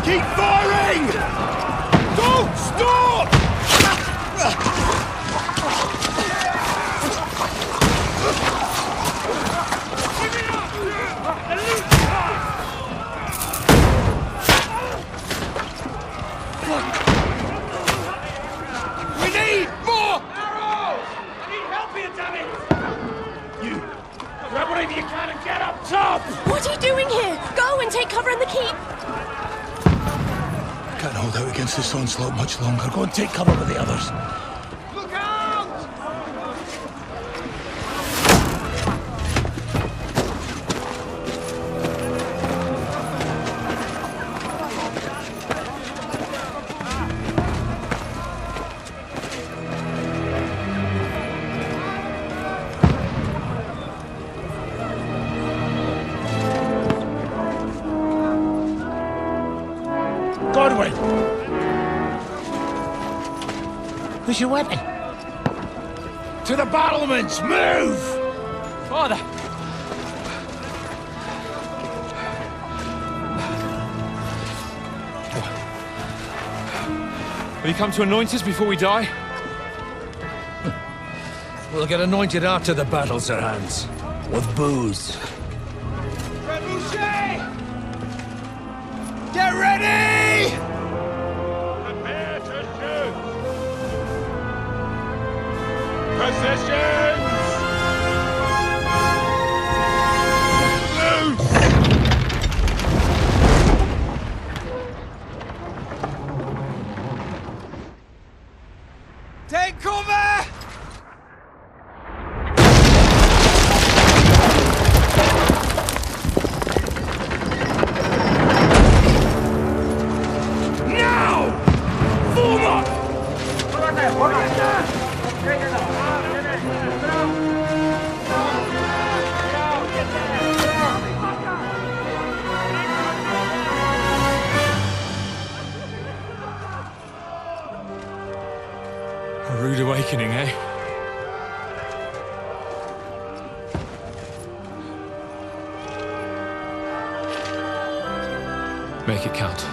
Keep firing! Don't stop! We need more arrows! I need help here, damn it! You grab whatever you can and get up top! What are you doing here? Go and take cover in the keep! Can't hold out against this onslaught much longer. Go and take cover with the others. Look out! Godwin! Where's your weapon? To the battlements! Move! Father! Will you come to anoint us before we die? We'll get anointed after the battles are hands. With booze. Get ready! Prepare to shoot! Positions! Loose! Take cover! A rude awakening, eh? Make it count.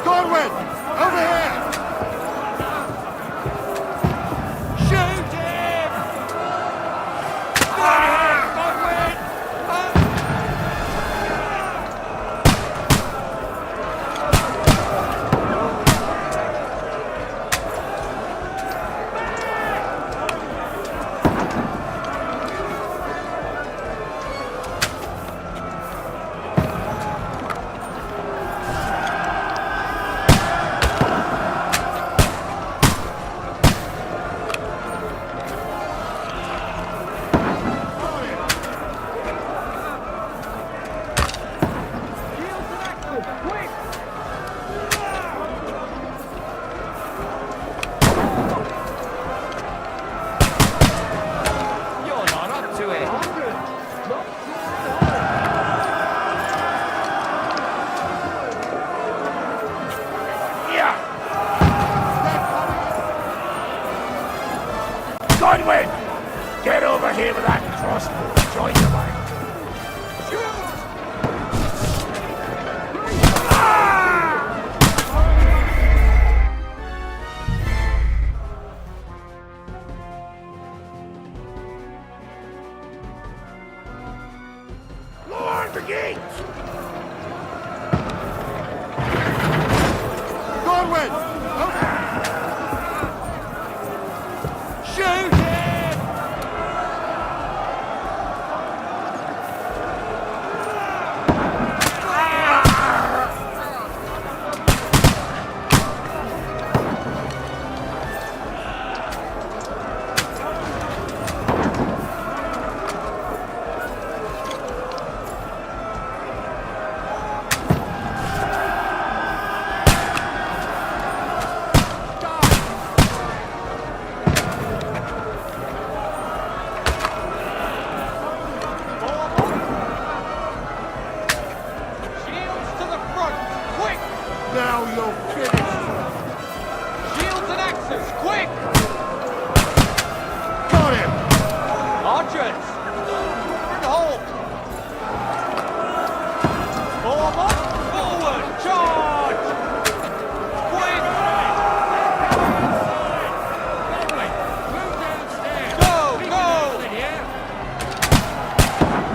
Godwin! Over here! Shoot him! Godwin! Godwin! Get over here with that crossbow. Join the line. Lord the gate! Godwin! Shoot him! Reinforcements, quick! Got him! Archers! Hold! Form up! Forward! Charge! Quick! Go! Go!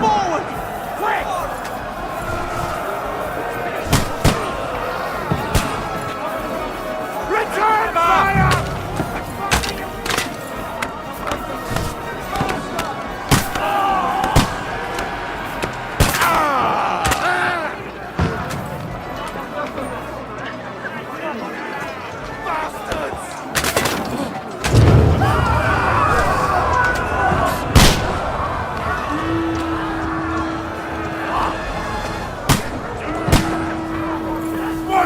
Forward! Quick! Return fire!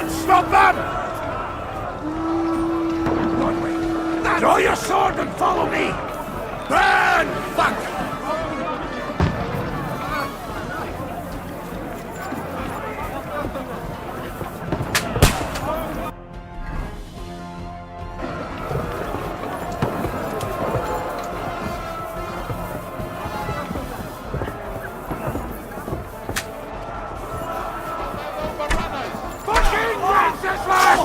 Stop them! Draw your sword and follow me! Burn! Fuck! Fucking Wenceslas!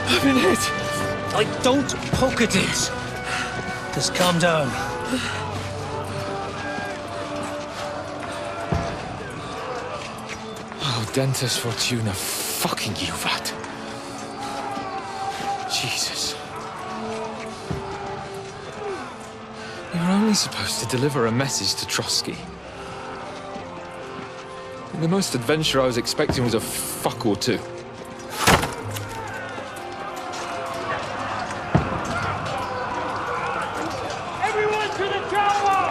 I've been hit. Don't poke at it. Just calm down. Oh, Dentes Fortuna, fucking you, that. Jesus. You were only supposed to deliver a message to Trotsky. And the most adventure I was expecting was a fuck or two. Everyone to the tower!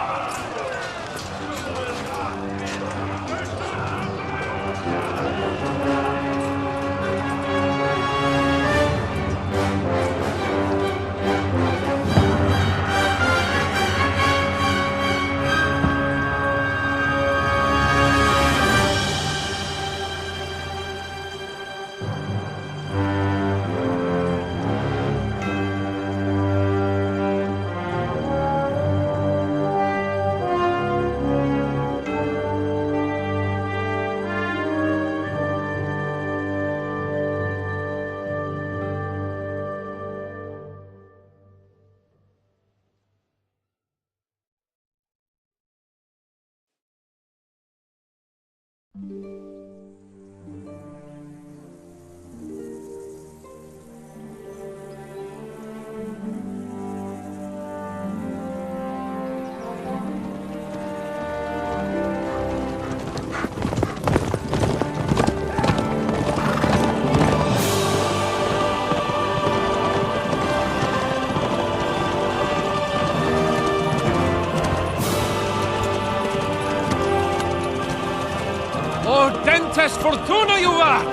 Oh, Dentes Fortuna, you rat!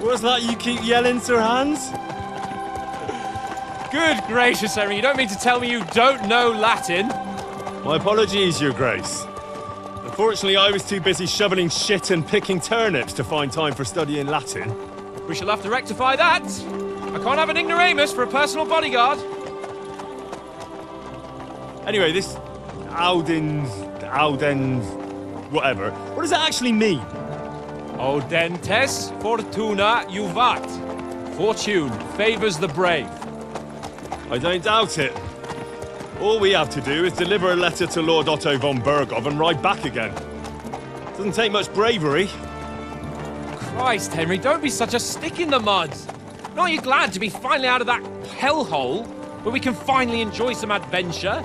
What's that you keep yelling, Sir Hans? Good gracious, Henry, you don't mean to tell me you don't know Latin? My apologies, Your Grace. Unfortunately, I was too busy shoveling shit and picking turnips to find time for studying Latin. We shall have to rectify that. I can't have an ignoramus for a personal bodyguard. Anyway, this whatever. What does it actually mean? Audentes fortuna juvat. Fortune favors the brave. I don't doubt it. All we have to do is deliver a letter to Lord Otto von Berghoff and ride back again. Doesn't take much bravery. Christ, Henry, don't be such a stick in the mud. Aren't you glad to be finally out of that hellhole where we can finally enjoy some adventure?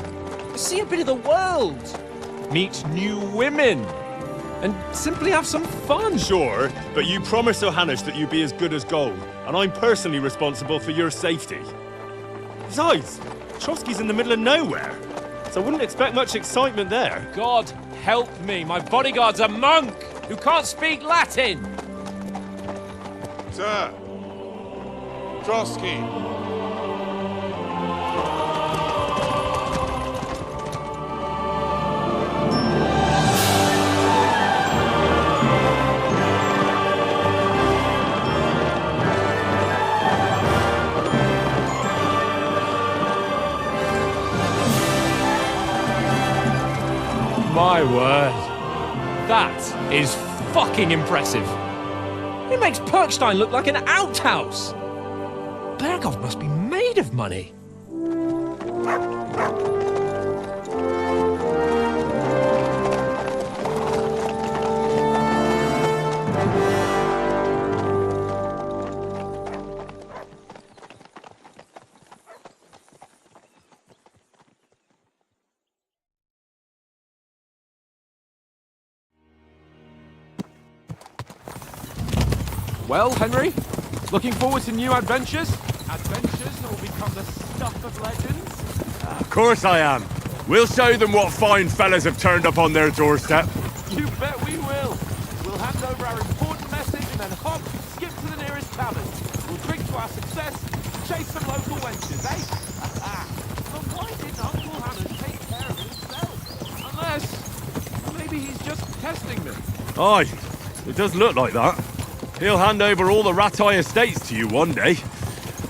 See a bit of the world, meet new women, and simply have some fun. Sure, but you promised Johannes that you'd be as good as gold, and I'm personally responsible for your safety. Besides, Trotsky's in the middle of nowhere, so I wouldn't expect much excitement there. God help me, my bodyguard's a monk who can't speak Latin. Sir. Trotsky. My word. That is fucking impressive. It makes Perkstein look like an outhouse. Berghoff must be made of money. Well, Henry, looking forward to new adventures? Adventures that will become the stuff of legends? Of course I am. We'll show them what fine fellas have turned up on their doorstep. You bet we will. We'll hand over our important message and then hop, skip to the nearest tavern. We'll drink to our success, chase some local wenches, eh? But why didn't Uncle Hannah take care of himself? Unless, maybe he's just testing me. Aye, it does look like that. He'll hand over all the Ratai estates to you one day.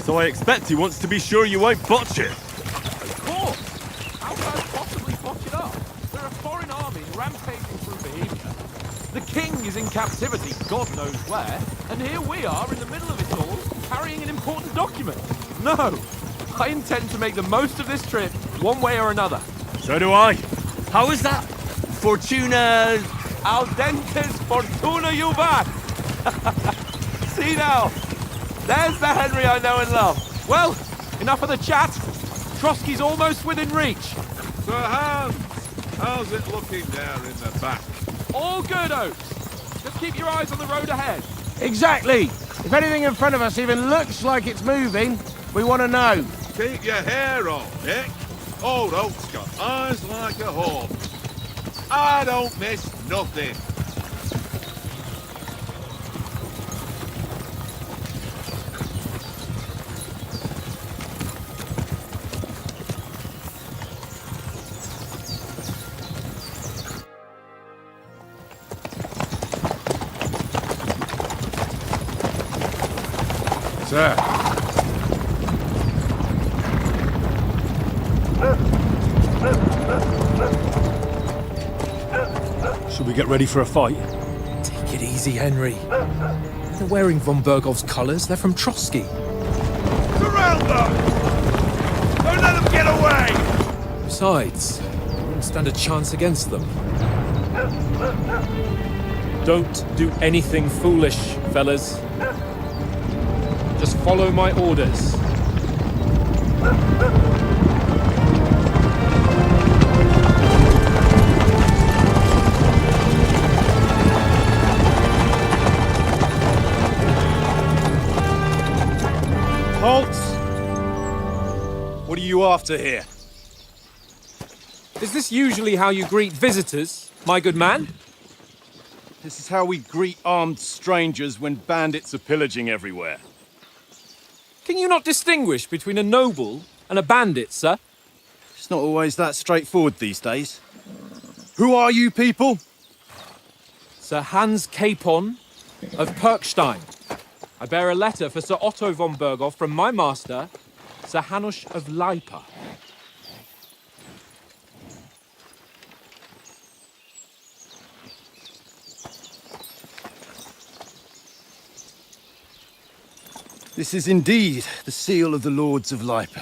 So I expect he wants to be sure you won't botch it. Of course! How could I possibly botch it up? There are foreign armies rampaging through Bohemia. The king is in captivity, God knows where, and here we are in the middle of it all, carrying an important document. No! I intend to make the most of this trip, one way or another. So do I. How is that? Fortuna... Audentes fortuna juvat! See now, there's the Henry I know and love. Well, enough of the chat. Trotsky's almost within reach. Sir Hans, how's it looking there in the back? All good, Oaks. Just keep your eyes on the road ahead. Exactly. If anything in front of us even looks like it's moving, we want to know. Keep your hair on, Nick. Old Oak's got eyes like a hawk. I don't miss nothing. Sir. Should we get ready for a fight? Take it easy, Henry. They're wearing von Berghoff's colours. They're from Trotsky. Surround them! Don't let them get away! Besides, we wouldn't stand a chance against them. Don't do anything foolish, fellas. Just follow my orders. Halt! What are you after here? Is this usually how you greet visitors, my good man? This is how we greet armed strangers when bandits are pillaging everywhere. Can you not distinguish between a noble and a bandit, sir? It's not always that straightforward these days. Who are you people? Sir Hans Capon of Perkstein. I bear a letter for Sir Otto von Berghoff from my master, Sir Hanush of Leipa. This is indeed the seal of the Lords of Lipa.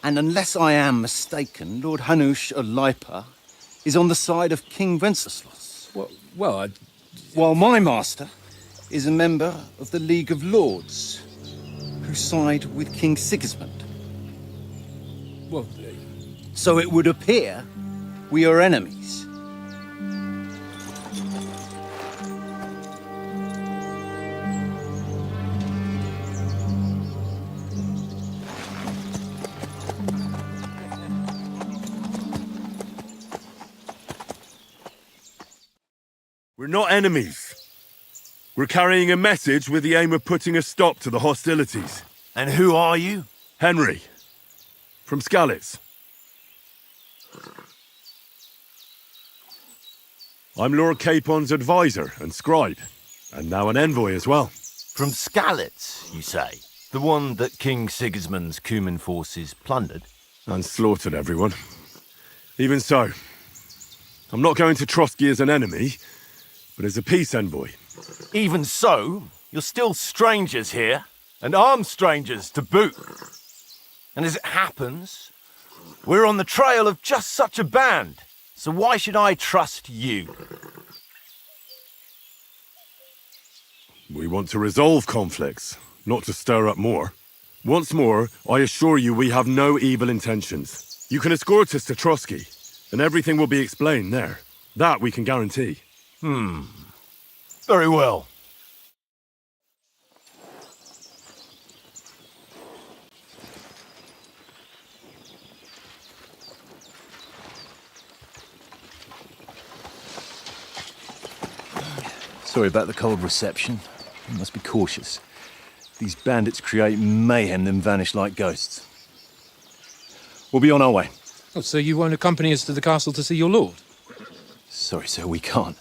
And unless I am mistaken, Lord Hanush of Lipa is on the side of King Wenceslas. While my master is a member of the League of Lords, who side with King Sigismund. Well, So it would appear we are enemies. We're not enemies. We're carrying a message with the aim of putting a stop to the hostilities. And who are you? Henry, from Skalitz. I'm Lord Capon's advisor and scribe, and now an envoy as well. From Skalitz, you say? The one that King Sigismund's Cuman forces plundered? And slaughtered everyone. Even so, I'm not going to Trotsky as an enemy, but as a peace envoy. Even so, you're still strangers here, and armed strangers to boot. And as it happens, we're on the trail of just such a band, so why should I trust you? We want to resolve conflicts, not to stir up more. Once more, I assure you we have no evil intentions. You can escort us to Trotsky, and everything will be explained there. That we can guarantee. Very well. Sorry about the cold reception. You must be cautious. These bandits create mayhem, then vanish like ghosts. We'll be on our way. Oh, so you won't accompany us to the castle to see your lord? Sorry, sir, we can't.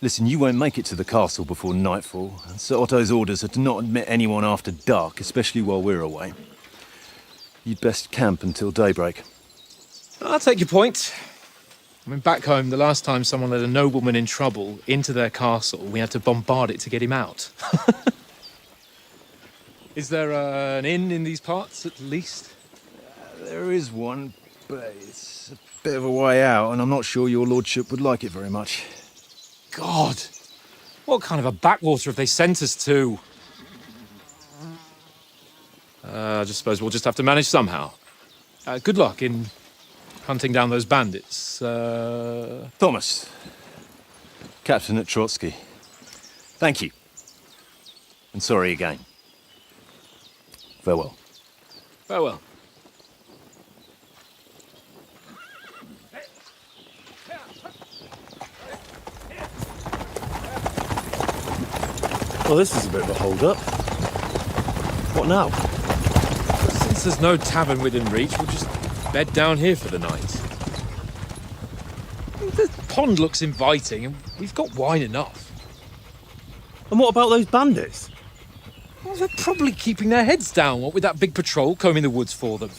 Listen, you won't make it to the castle before nightfall, and Sir Otto's orders are to not admit anyone after dark, especially while we're away. You'd best camp until daybreak. I'll take your point. I mean, back home, the last time someone let a nobleman in trouble into their castle, we had to bombard it to get him out. Is there an inn in these parts, at least? There is one, but it's a bit of a way out, and I'm not sure your lordship would like it very much. God! What kind of a backwater have they sent us to? I just suppose we'll just have to manage somehow. Good luck in hunting down those bandits. Thomas, captain at Trotsky. Thank you. And sorry again. Farewell. Farewell. Well, this is a bit of a hold-up. What now? Since there's no tavern within reach, we'll just bed down here for the night. The pond looks inviting, and we've got wine enough. And what about those bandits? Well, they're probably keeping their heads down, what with that big patrol combing the woods for them.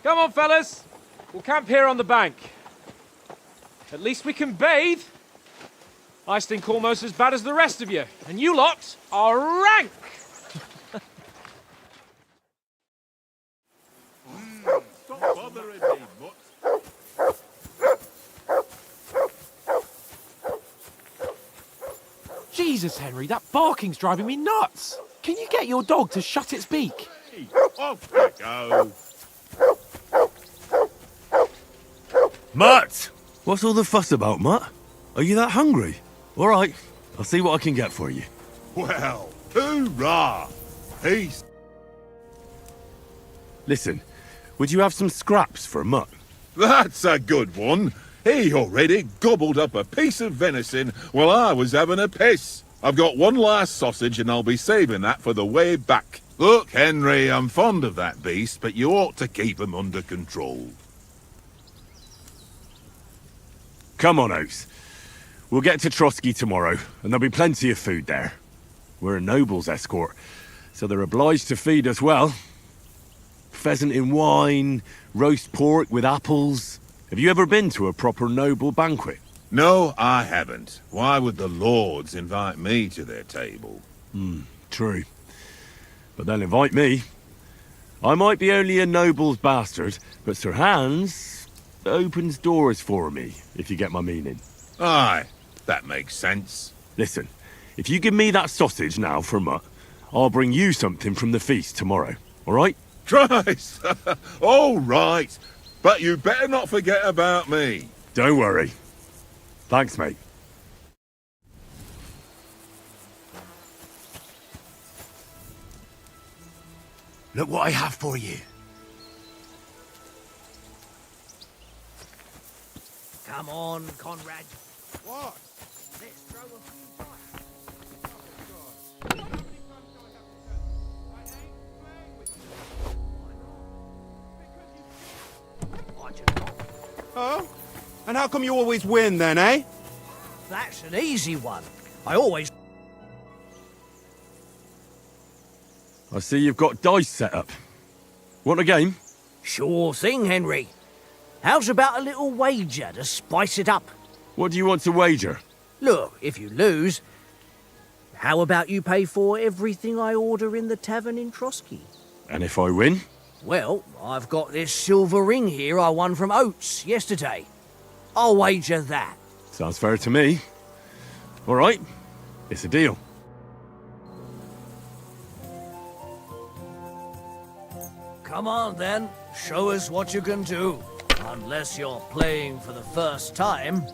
Come on, fellas. We'll camp here on the bank. At least we can bathe. I stink almost as bad as the rest of you, and you lot are rank. Stop bothering me, mutt. Jesus, Henry, that barking's driving me nuts. Can you get your dog to shut its beak? Off you go. Mutt! What's all the fuss about, Mutt? Are you that hungry? All right, I'll see what I can get for you. Well, hoorah! Peace. Listen, would you have some scraps for Mutt? That's a good one. He already gobbled up a piece of venison while I was having a piss. I've got one last sausage and I'll be saving that for the way back. Look, Henry, I'm fond of that beast, but you ought to keep him under control. Come on, Oates. We'll get to Trotsky tomorrow, and there'll be plenty of food there. We're a noble's escort, so they're obliged to feed us well. pheasant in wine, roast pork with apples. Have you ever been to a proper noble banquet? No, I haven't. Why would the lords invite me to their table? True. But they'll invite me. I might be only a noble's bastard, but Sir Hans opens doors for me, if you get my meaning. Aye, that makes sense. Listen, if you give me that sausage now for Mutt, I'll bring you something from the feast tomorrow, all right? Christ! All right, but you better not forget about me. Don't worry. Thanks, mate. Look what I have for you. Come on, Conrad. What? Let's throw a few Oh? And how come you always win then, eh? That's an easy one. I always... I see you've got dice set up. Want a game? Sure thing, Henry. How's about a little wager to spice it up? What do you want to wager? Look, if you lose, how about you pay for everything I order in the tavern in Trotsky? And if I win? Well, I've got this silver ring here I won from Oates yesterday. I'll wager that. Sounds fair to me. All right, it's a deal. Come on then, show us what you can do. Unless you're playing for the first time.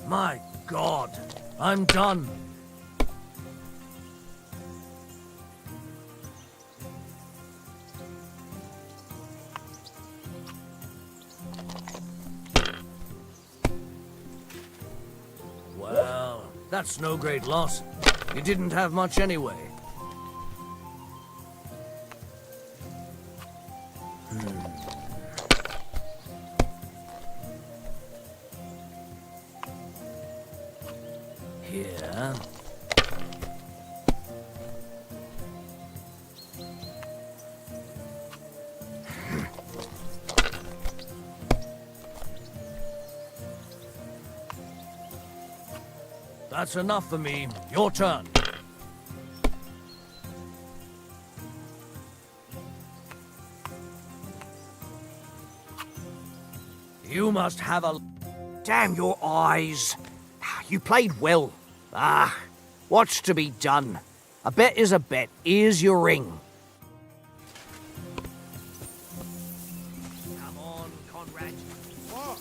My God, I'm done. Well, that's no great loss. You didn't have much anyway. Here. That's enough for me. Your turn. You must have a... Damn your eyes. You played well. Ah, what's to be done? A bet is a bet. Here's your ring. Come on, Conrad. What?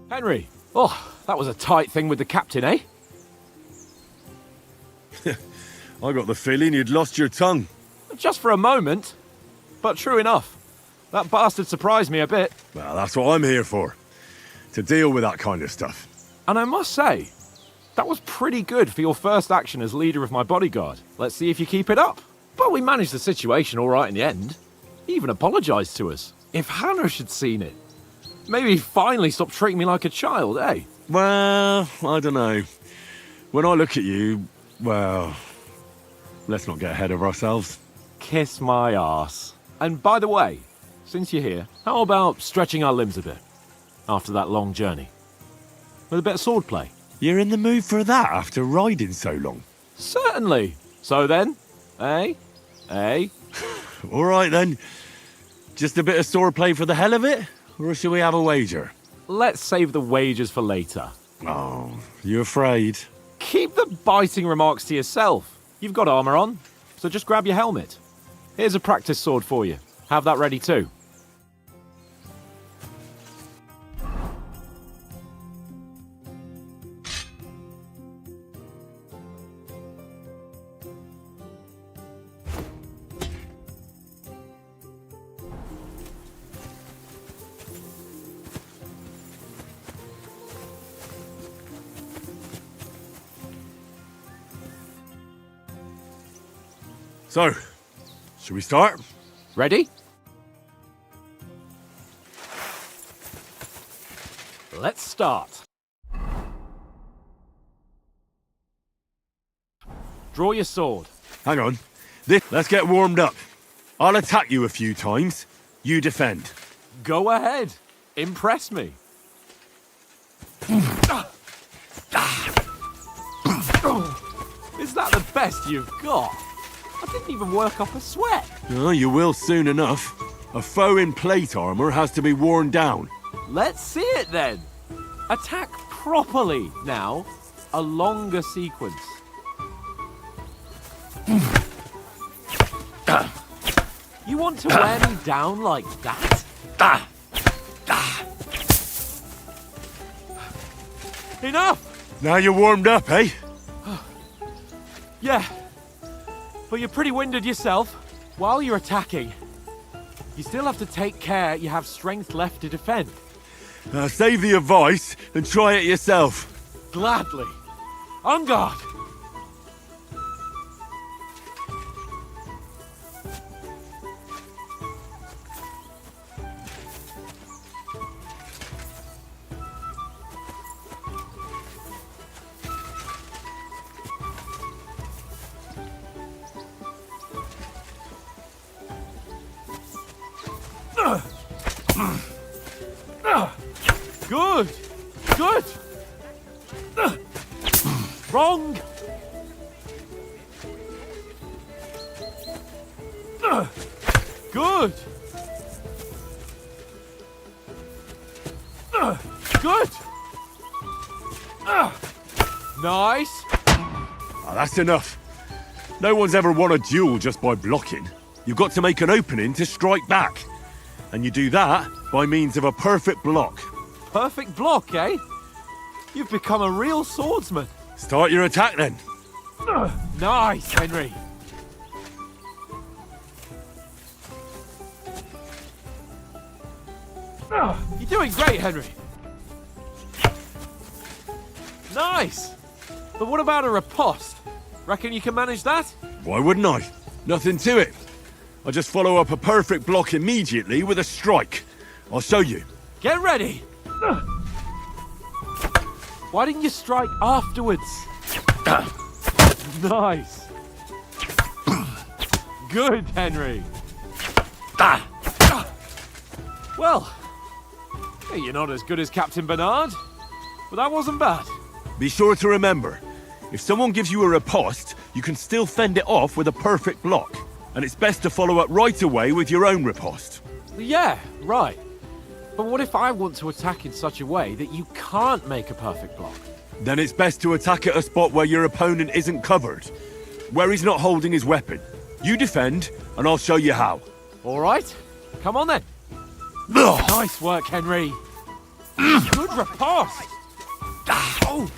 Henry! Oh, that was a tight thing with the captain, eh? I got the feeling you'd lost your tongue. Just for a moment. But true enough. That bastard surprised me a bit. Well, that's what I'm here for. To deal with that kind of stuff. And I must say, that was pretty good for your first action as leader of my bodyguard. Let's see if you keep it up. But we managed the situation all right in the end. He even apologised to us. If Hanush had seen it, maybe he'd finally stop treating me like a child, eh? Well, I don't know. When I look at you, well, let's not get ahead of ourselves. Kiss my arse. And by the way, since you're here, how about stretching our limbs a bit after that long journey? With a bit of swordplay. You're in the mood for that after riding so long? Certainly. So then, eh? Eh? All right then. Just a bit of swordplay for the hell of it? Or shall we have a wager? Let's save the wagers for later. Oh, you afraid? Keep the biting remarks to yourself. You've got armour on, so just grab your helmet. Here's a practice sword for you. Have that ready too. So, should we start? Ready? Let's start. Draw your sword. Hang on. Let's get warmed up. I'll attack you a few times. You defend. Go ahead. Impress me. Is that the best you've got? I didn't even work up a sweat. Oh, you will soon enough. A foe in plate armor has to be worn down. Let's see it then. Attack properly now. A longer sequence. You want to wear me down like that? Enough! Now you're warmed up, eh? Yeah, but you're pretty winded yourself. While you're attacking, you still have to take care you have strength left to defend. Save the advice and try it yourself. Gladly. On guard! Good! Good! Wrong! Good! Good! Nice! Ah, that's enough. No one's ever won a duel just by blocking. You've got to make an opening to strike back. And you do that by means of a perfect block. Perfect block, eh? You've become a real swordsman. Start your attack then. Nice, Henry. You're doing great, Henry. Nice. But what about a riposte? Reckon you can manage that? Why wouldn't I? Nothing to it. I just follow up a perfect block immediately with a strike. I'll show you. Get ready. Why didn't you strike afterwards? Nice. Good, Henry. Well, hey, you're not as good as Captain Bernard, but that wasn't bad. Be sure to remember, if someone gives you a riposte, you can still fend it off with a perfect block. And it's best to follow up right away with your own riposte. Yeah, right. But what if I want to attack in such a way that you can't make a perfect block? Then it's best to attack at a spot where your opponent isn't covered, where he's not holding his weapon. You defend, and I'll show you how. All right, come on then. Nice work, Henry. Good riposte. Oh,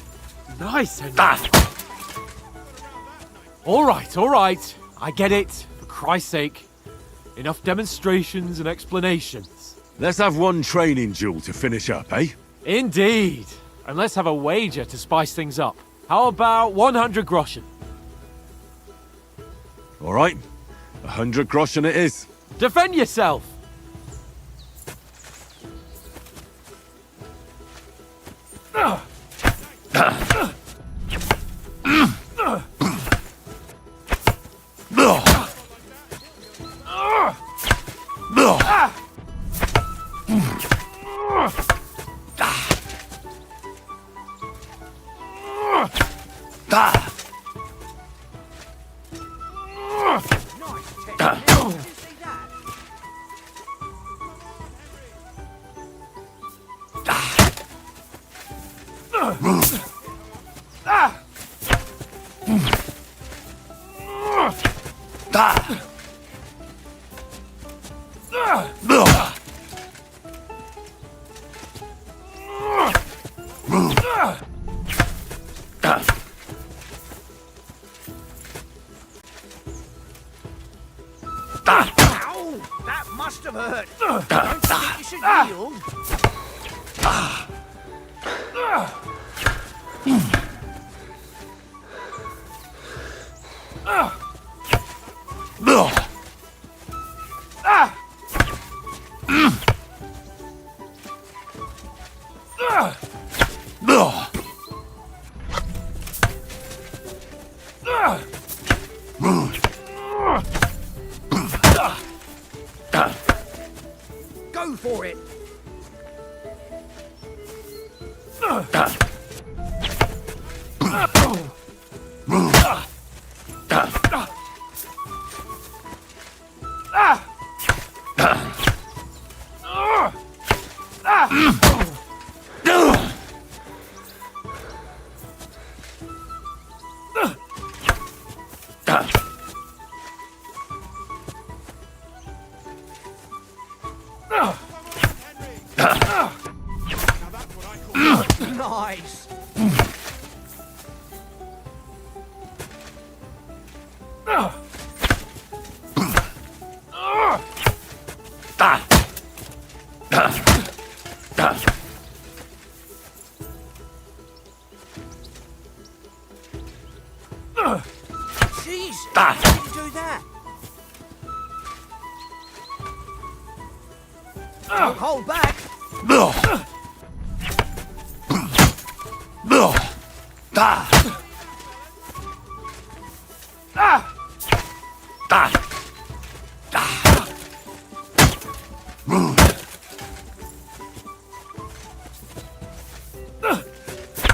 nice, Henry. All right. I get it. For Christ's sake. Enough demonstrations and explanations. Let's have one training duel to finish up, eh? Indeed. And let's have a wager to spice things up. How about 100 groschen? All right. 100 groschen it is. Defend yourself! Ow! That must have hurt. Don't think you should yield. Go for it. Nice. Jesus, how did you do that? Don't hold back.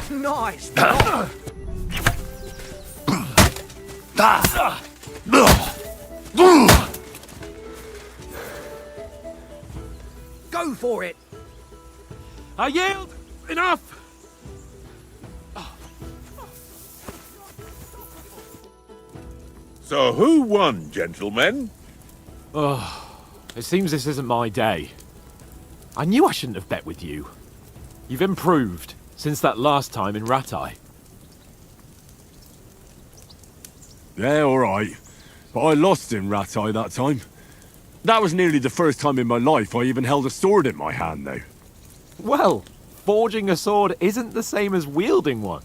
Nice. Go for it. I yield! Enough! So who won, gentlemen? It seems this isn't my day. I knew I shouldn't have bet with you. You've improved since that last time in Ratai. Yeah, all right. But I lost in Ratai that time. That was nearly the first time in my life I even held a sword in my hand, though. Well, forging a sword isn't the same as wielding one.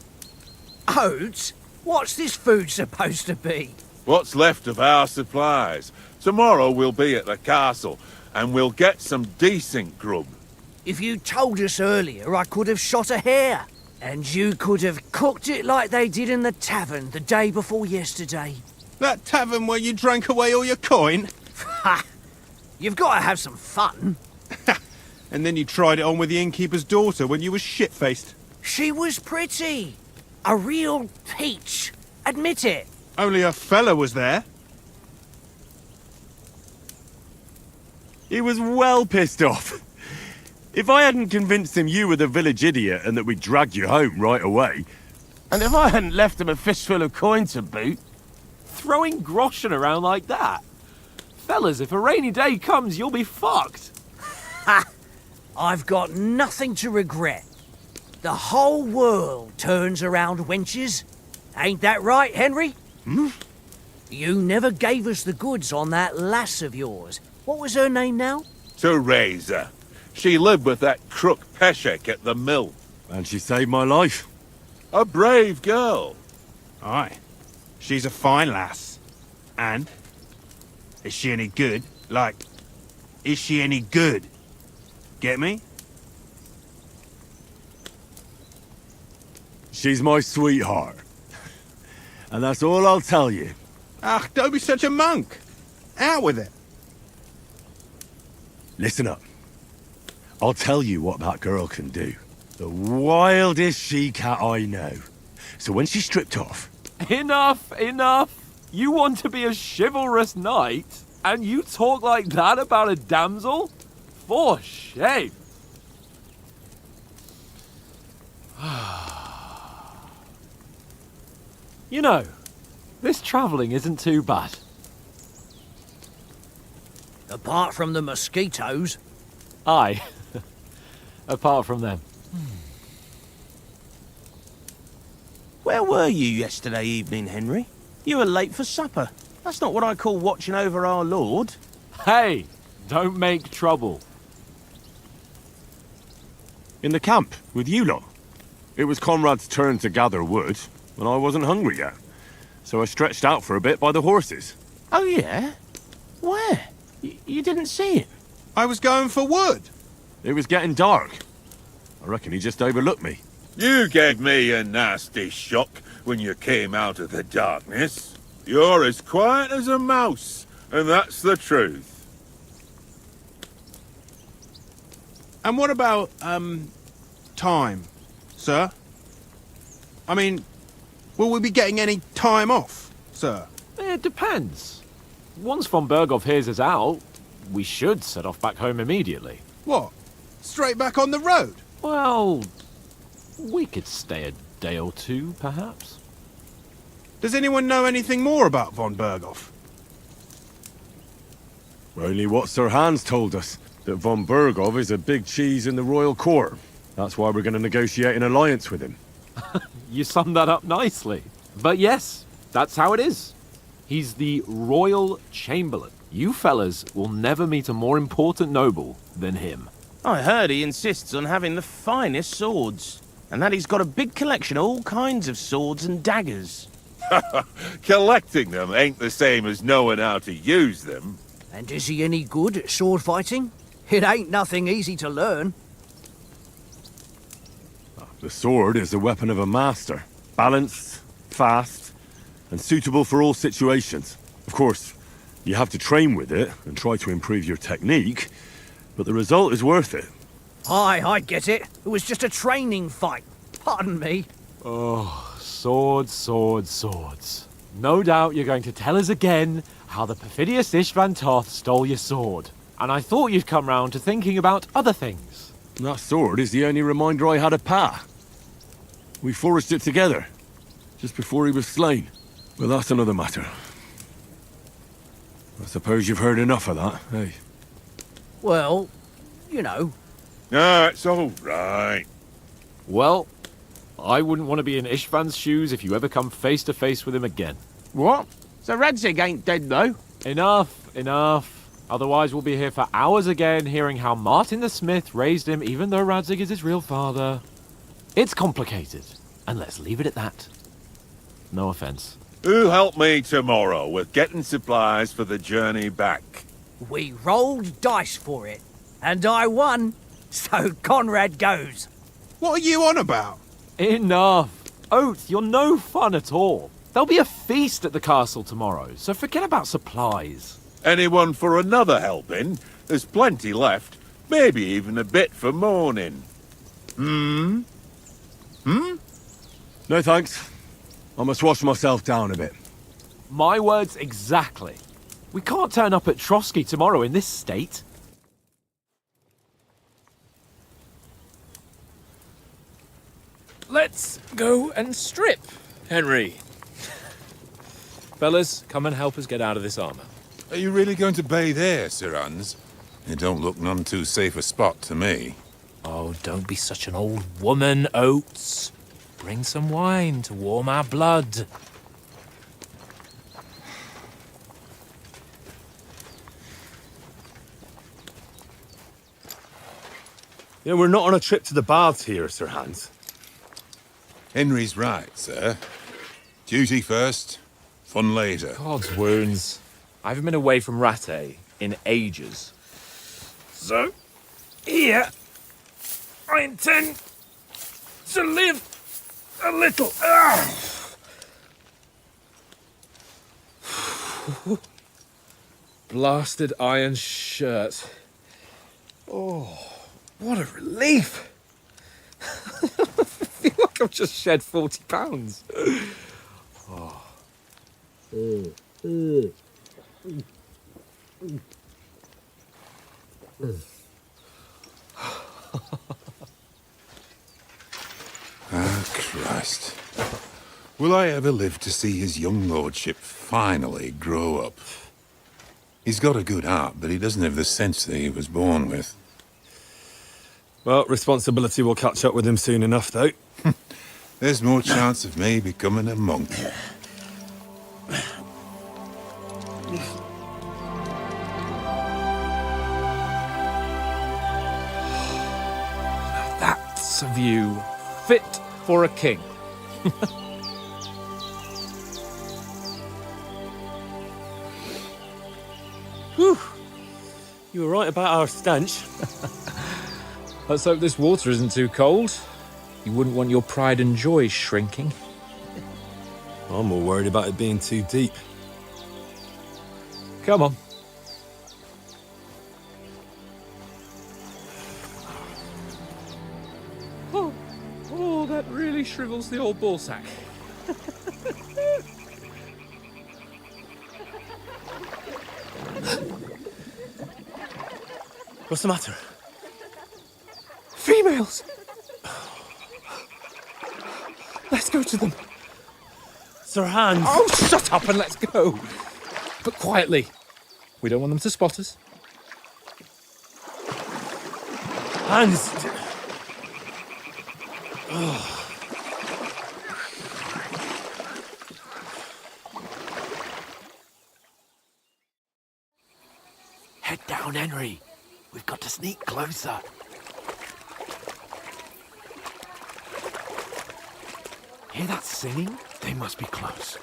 Oats, what's this food supposed to be? What's left of our supplies. Tomorrow we'll be at the castle, and we'll get some decent grub. If you told us earlier, I could have shot a hare. And you could have cooked it like they did in the tavern the day before yesterday. That tavern where you drank away all your coin? Ha! You've got to have some fun. And then you tried it on with the innkeeper's daughter when you were shit-faced. She was pretty. A real peach. Admit it. Only a fella was there. He was well pissed off. If I hadn't convinced him you were the village idiot and that we'd drag you home right away... And if I hadn't left him a fistful of coin to boot... Throwing groschen around like that? Fellas, if a rainy day comes, you'll be fucked. Ha! I've got nothing to regret. The whole world turns around wenches. Ain't that right, Henry? You never gave us the goods on that lass of yours. What was her name now? Teresa. She lived with that crook Peshek at the mill. And she saved my life. A brave girl. Aye. She's a fine lass. And? Is she any good? Like, is she any good? Get me? She's my sweetheart. And that's all I'll tell you. Ah, don't be such a monk. Out with it. Listen up. I'll tell you what that girl can do. The wildest she-cat I know. So when she's stripped off... Enough, enough. You want to be a chivalrous knight, and you talk like that about a damsel? For shame. You know, this travelling isn't too bad. Apart from the mosquitoes. Aye. Apart from them. Where were you yesterday evening, Henry? You were late for supper. That's not what I call watching over our Lord. Hey, don't make trouble. In the camp, with you lot. It was Conrad's turn to gather wood, and I wasn't hungry yet. So I stretched out for a bit by the horses. Oh, yeah? Where? You didn't see him? I was going for wood. It was getting dark. I reckon he just overlooked me. You gave me a nasty shock when you came out of the darkness. You're as quiet as a mouse. and that's the truth. And what about, time, sir? I mean, will we be getting any time off, sir? It depends. Once von Berghoff hears us out, we should set off back home immediately. What? Straight back on the road? Well, we could stay a day or two, perhaps. Does anyone know anything more about von Berghoff? Only what Sir Hans told us, that von Berghoff is a big cheese in the royal court. That's why we're going to negotiate an alliance with him. You summed that up nicely. But yes, that's how it is. He's the Royal Chamberlain. You fellas will never meet a more important noble than him. I heard he insists on having the finest swords, and that he's got a big collection of all kinds of swords and daggers. Collecting them ain't the same as knowing how to use them. And is he any good at sword fighting? It ain't nothing easy to learn. The sword is the weapon of a master. Balanced, fast, and suitable for all situations. Of course, you have to train with it and try to improve your technique, but the result is worth it. Aye, I get it. It was just a training fight. Pardon me. Oh, swords, swords, swords. No doubt you're going to tell us again how the perfidious Istvan Toth stole your sword. And I thought you'd come round to thinking about other things. That sword is the only reminder I had of Pa. We forged it together, just before he was slain. But that's another matter. I suppose you've heard enough of that, eh? Well, you know. Ah, it's all right. Well, I wouldn't want to be in Istvan's shoes if you ever come face to face with him again. What? So Radzig ain't dead, though? Enough, enough. Otherwise we'll be here for hours again hearing how Martin the Smith raised him even though Radzig is his real father. It's complicated, and let's leave it at that. No offense. Who'll help me tomorrow with getting supplies for the journey back? We rolled dice for it, and I won, so Conrad goes. What are you on about? Enough. Oath, you're no fun at all. There'll be a feast at the castle tomorrow, so forget about supplies. Anyone for another helping? There's plenty left. Maybe even a bit for morning. No thanks. I must wash myself down a bit. My words exactly. We can't turn up at Trotsky tomorrow in this state. Let's go and strip, Henry. Fellas, come and help us get out of this armor. Are you really going to bathe here, Sir Hans? It don't look none too safe a spot to me. Oh, don't be such an old woman, Oates. Bring some wine to warm our blood. Yeah, we're not on a trip to the baths here, Sir Hans. Henry's right, sir. Duty first, fun later. God's wounds. I haven't been away from Rattay in ages. So, here, I intend to live a little. Blasted iron shirt. Oh, what a relief. I feel like I've just shed 40 pounds. Oh. Ah, Christ. Will I ever live to see his young lordship finally grow up? He's got a good heart, but he doesn't have the sense that he was born with. Well, responsibility will catch up with him soon enough, though. There's more chance of me becoming a monk. That's a view fit for a king. Whew. You were right about our stench. Let's hope this water isn't too cold. You wouldn't want your pride and joy shrinking. I'm more worried about it being too deep. Come on. Oh, that really shrivels the old ball sack. What's the matter? Females! Let's go to them. Sir Hans! Oh, shut up and let's go. But quietly. We don't want them to spot us. Hans! Head down, Henry. We've got to sneak closer. Hear that singing? They must be close.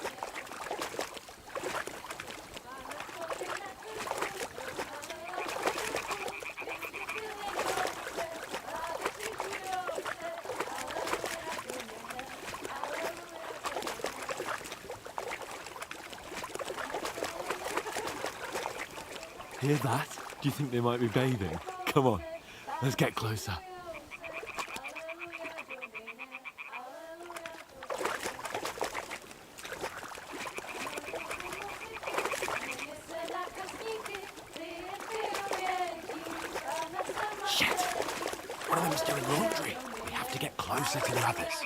Hear that? Do you think they might be bathing? Come on, let's get closer. Shit! One of them's doing laundry. We have to get closer to the others.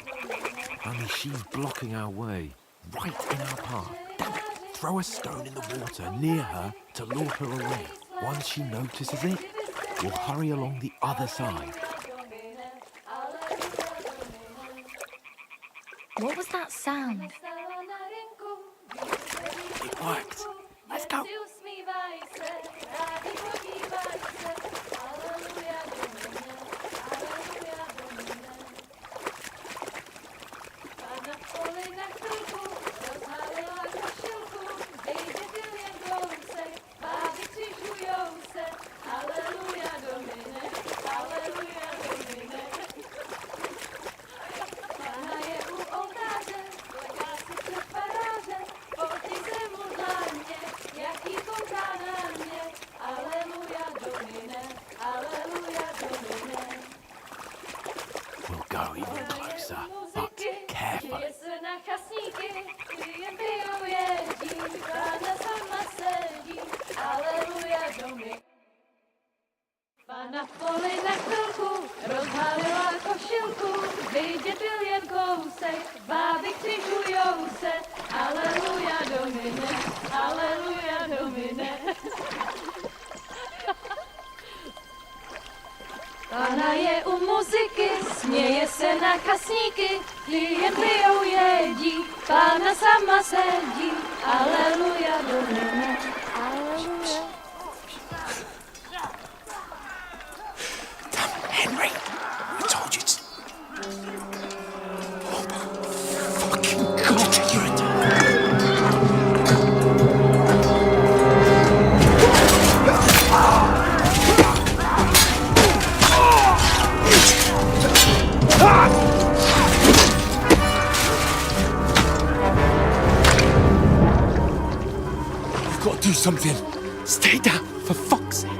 Only she's blocking our way, right in our path. Damn it! Throw a stone in the water near her to lure her away. Once she notices it, we'll hurry along the other side. What was that sound? It worked. Let's go. We'll go even closer, but carefully. Pana v poli na chvilku rozhalila košilku, vidět byl jen kousek, báby křižujou se, aleluja Domine, aleluja Domine. Pana je u muziky, směje se na kasníky, jen pijou jedí, Pána sama sedí, aleluja Domine, aleluja. Henry, I told you to... Oh, fucking God, you're a... You've got to do something. Stay down, for fuck's sake.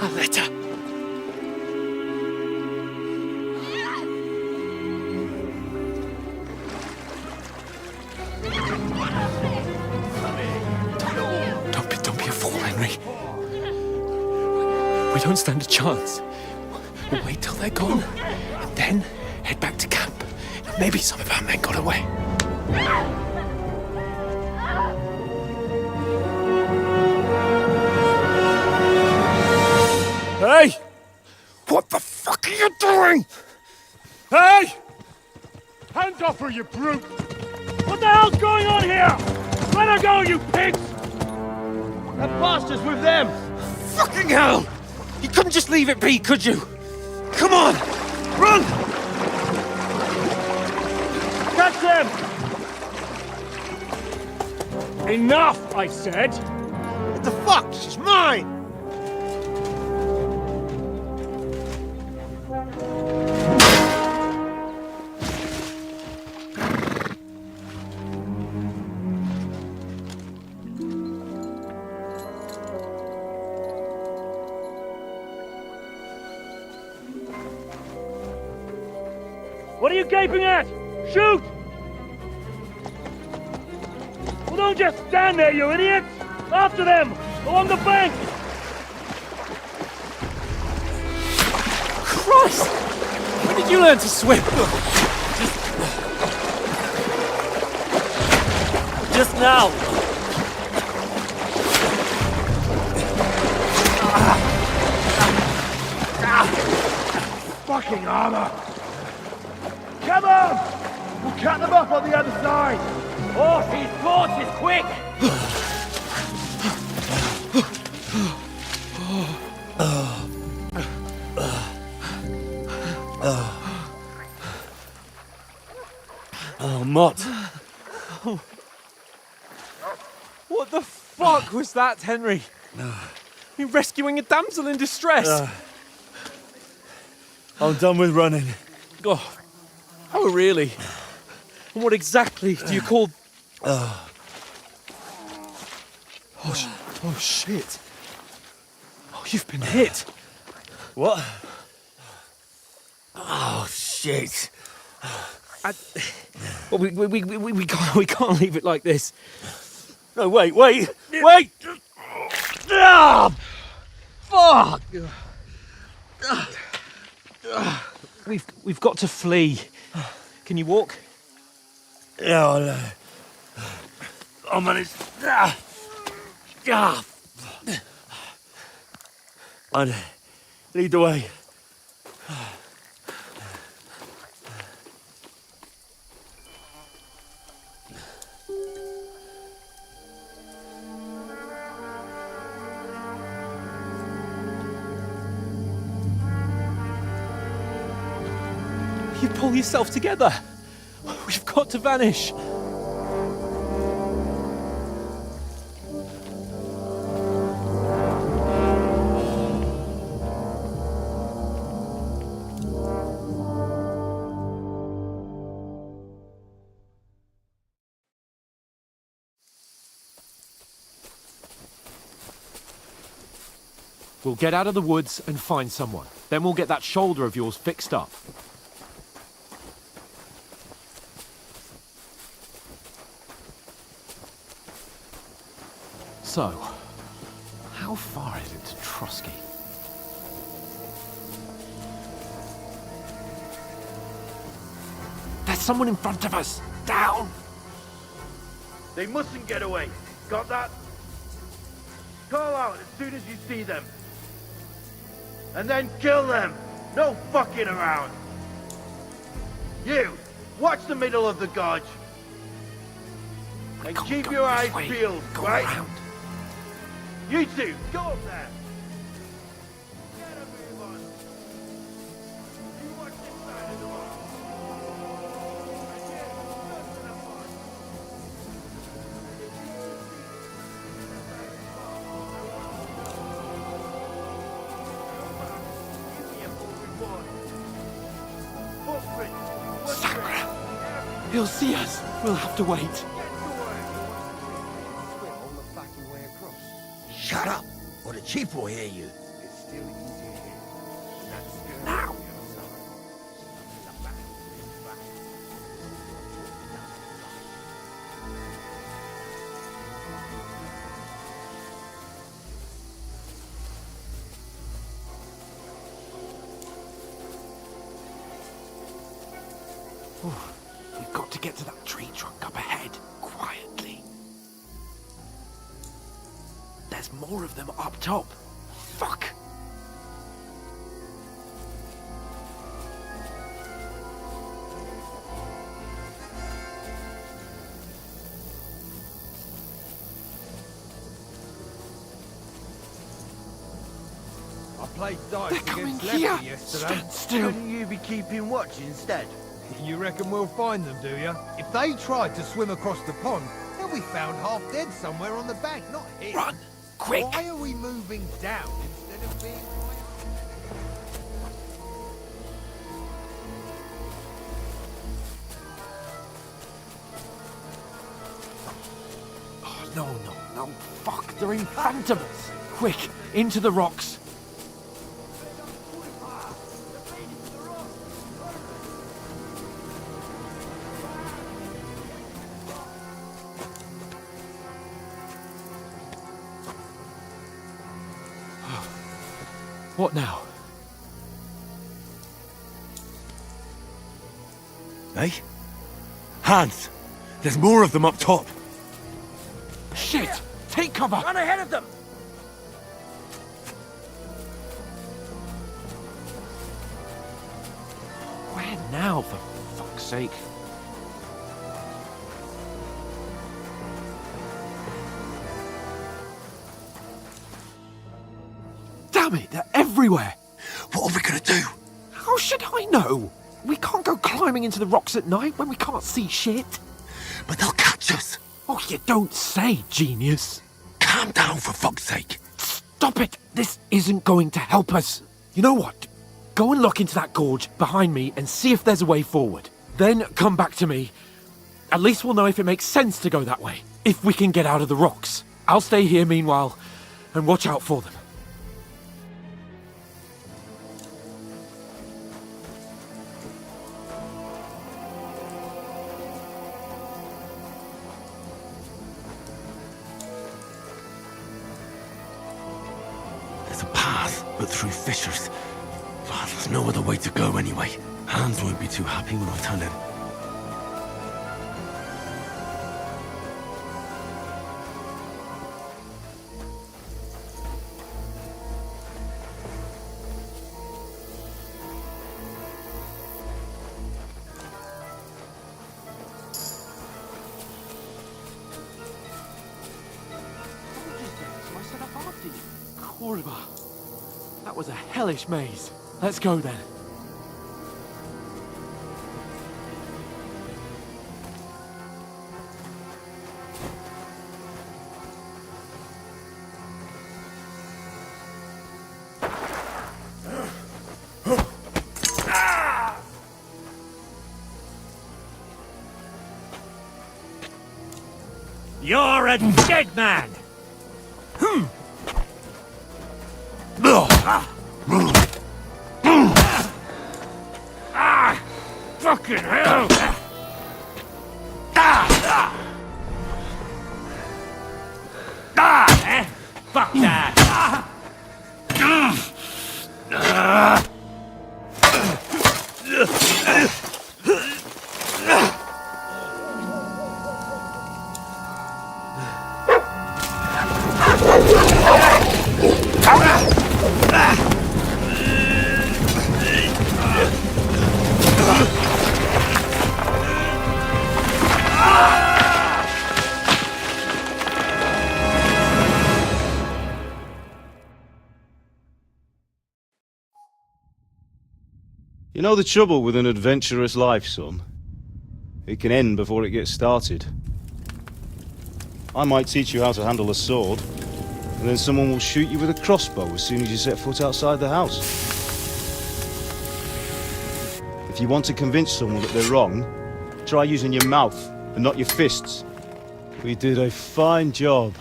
A letter. Don't be a fool, Henry. We don't stand a chance. We'll wait till they're gone, and then head back to camp. Maybe some of our men got away. Hey! What the fuck are you doing? Hey! Hands off her, you brute! What the hell's going on here? Let her go, you pigs! That bastard's with them! Fucking hell! You couldn't just leave it be, could you? Come on! Run! Catch them! Enough, I said! What the fuck? She's mine! What are you gaping at? Shoot! Well, don't just stand there, you idiots! After them! Along the bank! Christ! When did you learn to swim? Just now! Fucking armor! Come on! We'll cut them off on the other side! Oh, these torches, quick! Oh, Mott. What the fuck was that, Henry? You're rescuing a damsel in distress. I'm done with running. Oh, really? And what exactly do you call... Oh, shit. Oh, you've been hit. What? Oh, shit. Well, we can't leave it like this. No, wait! Ah! Fuck! We've got to flee. Can you walk? Yeah, I'll manage. I'd lead the way. You pull yourself together. We've got to vanish. We'll get out of the woods and find someone. Then we'll get that shoulder of yours fixed up. So, how far is it to Trotsky? There's someone in front of us! Down! They mustn't get away. Got that? Call out as soon as you see them. And then kill them. No fucking around. You, watch the middle of the gorge. And keep your eyes peeled, right? Around. You two, go up there. Get a move on. You watch this side of the wall. And yes, go to the front. Give me a full report. Footprints. Sakura! He'll see us. We'll have to wait. Shut up, or the chief will hear you. Now! We've got to get to that tree trunk up ahead, quietly. There's more of them up top. Fuck! played dice They're coming against here. Lefty yesterday. Stand still. Couldn't you be keeping watch instead? You reckon we'll find them, do you? If they tried to swim across the pond, they'll be found half dead somewhere on the bank, not here. Run! Quick! Why are we moving down instead of being... Oh, no. Fuck, they're in front of us. Quick, into the rocks. What now? Eh? Hans! There's more of them up top! Shit! Take cover! Run ahead of them! Where now, for fuck's sake? Damn it, they're everywhere! What are we gonna do? How should I know? We can't go climbing into the rocks at night when we can't see shit. But they'll catch us! Oh, you don't say, genius. Calm down, for fuck's sake! Stop it! This isn't going to help us. You know what? Go and look into that gorge behind me and see if there's a way forward. Then come back to me. At least we'll know if it makes sense to go that way. If we can get out of the rocks. I'll stay here meanwhile and watch out for them. There's a path, but through fissures. Oh, there's no other way to go anyway. Hans won't be too happy when I tell him. Kurwa. That was a hellish maze. Let's go then. You're a dead man! Fucking hell! Fuck that! You know the trouble with an adventurous life, son? It can end before it gets started. I might teach you how to handle a sword, and then someone will shoot you with a crossbow as soon as you set foot outside the house. If you want to convince someone that they're wrong, try using your mouth and not your fists. We did a fine job.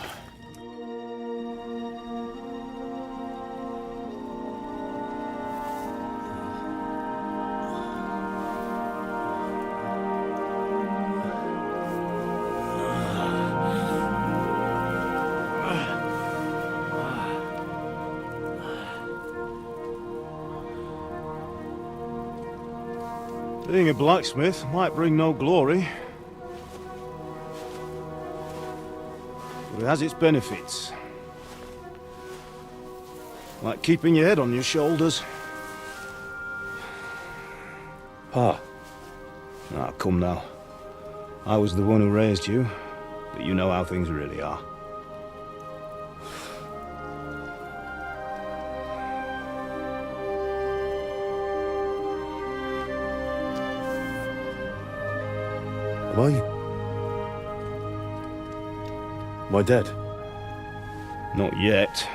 Being a blacksmith might bring no glory, but it has its benefits. Like keeping your head on your shoulders. Pa. Ah, come now. I was the one who raised you, but you know how things really are. Am I? Am I dead? Not yet.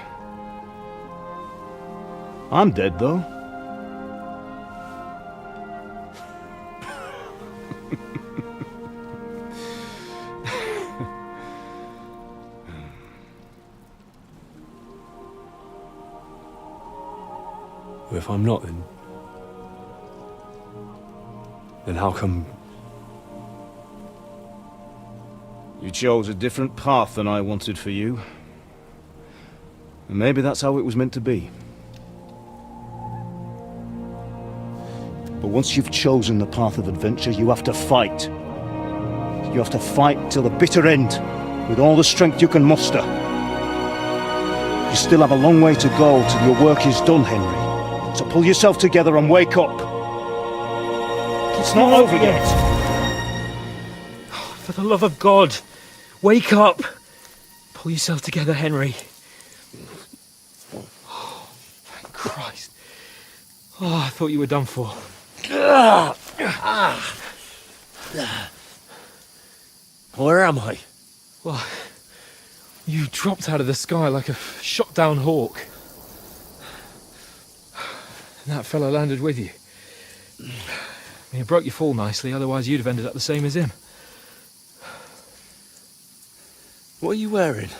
I'm dead, though. Well, if I'm not, then how come... You chose a different path than I wanted for you. And maybe that's how it was meant to be. But once you've chosen the path of adventure, you have to fight. You have to fight till the bitter end, with all the strength you can muster. You still have a long way to go till your work is done, Henry. So pull yourself together and wake up. It's not over yet. For the love of God, wake up. Pull yourself together, Henry. Oh, thank Christ. Oh, I thought you were done for. Where am I? Well, you dropped out of the sky like a shot-down hawk. And that fellow landed with you. I mean, he broke your fall nicely, otherwise you'd have ended up the same as him. What are you wearing?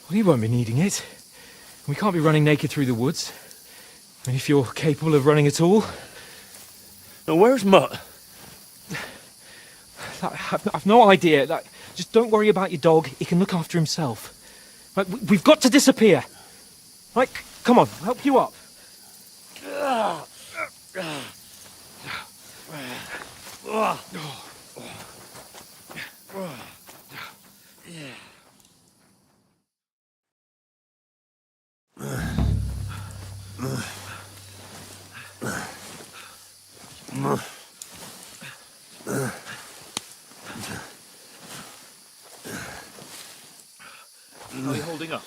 Well, you won't be needing it. We can't be running naked through the woods. I mean, if you're capable of running at all. Now, where's Mutt? I've no idea. Just don't worry about your dog. He can look after himself. Right, we've got to disappear. Right, come on, I'll help you up. How are you holding up?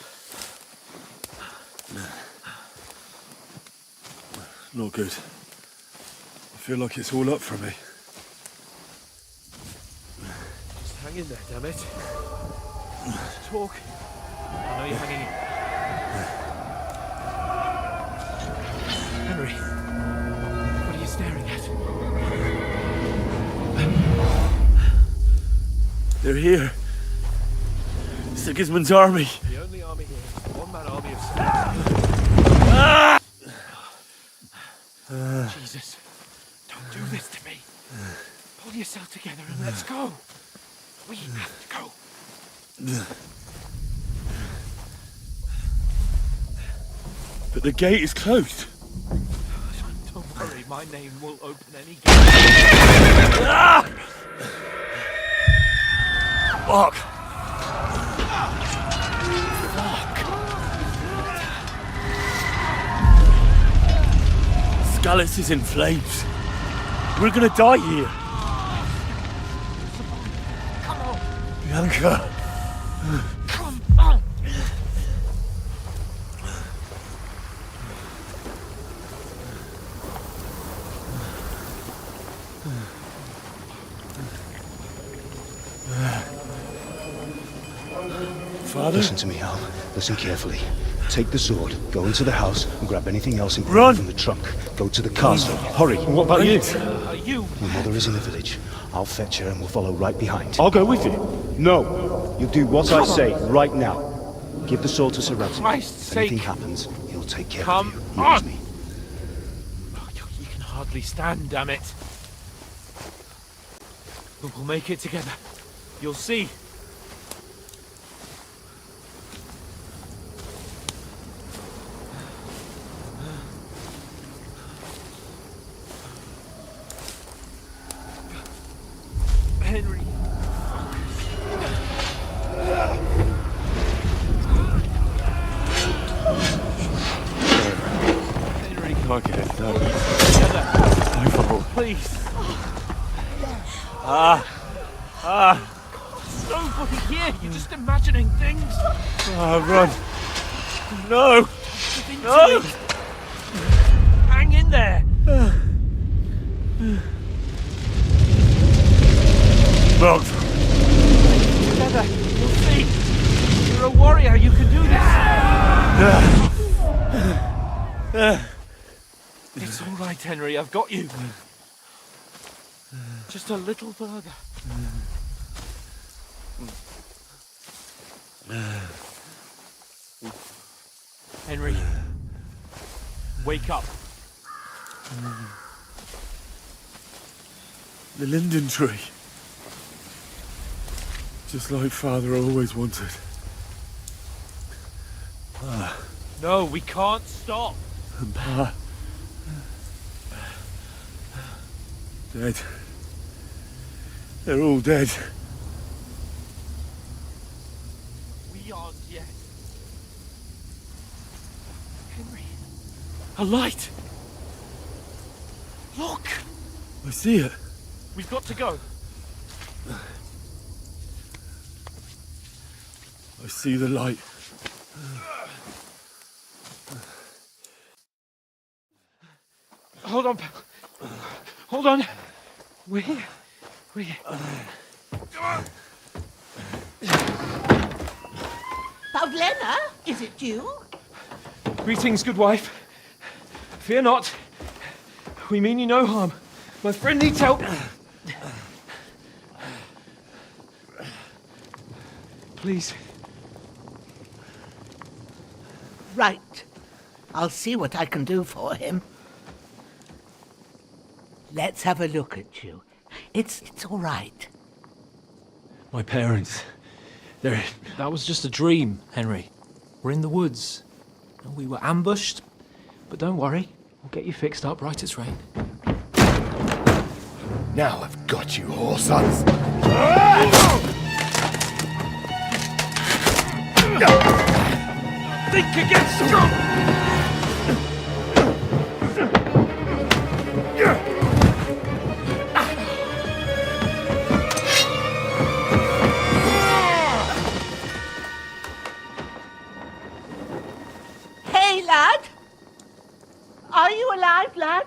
Not good. I feel like it's all up for me. Just hang in there, damn it. Just talk. I know you're hanging in. Henry, what are you staring at? They're here. Sigismund's army. The only army here is a one-man army of Jesus, don't do this to me. Pull yourself together and let's go. We have to go. But the gate is closed. Don't worry, my name will open any gate. Fuck! Scallis is in flames. We're gonna die here. Come on. Bianca. Come on. Father? Listen to me, Al. Listen carefully. Take the sword, go into the house, and grab anything else important from the trunk. Go to the castle. Hurry. What about you? You? Your mother is in the village. I'll fetch her and we'll follow right behind. I'll go with you. No. You do what I say right now. Give the sword to Sir Ralph. Christ's If anything sake. happens, he'll take care Come of you. on. Me. Oh, you can hardly stand, damn it. But we'll make it together. You'll see. Henry. Henry. Okay, no. Together. No fault. Please. There's nobody here. You're just imagining things. Run. No. Get into No. it. Hang in there. blocked. Together, you'll see. You're a warrior, you can do this. It's all right, Henry, I've got you. Just a little further. Henry, wake up. The linden tree. Just like Father always wanted. No, we can't stop. And Pa. Dead. They're all dead. We aren't yet. Henry, a light. Look. I see it. We've got to go. I see the light. Hold on, pal. Hold on. We're here. We're here. Pavlena, is it you? Greetings, good wife. Fear not. We mean you no harm. My friend needs help. Please. Right. I'll see what I can do for him. Let's have a look at you. It's all right. My parents. That was just a dream, Henry. We're in the woods. And we were ambushed. But don't worry. We'll get you fixed up right as rain. Now I've got you, whore sons. Think against strong! Hey, lad! Are you alive, lad?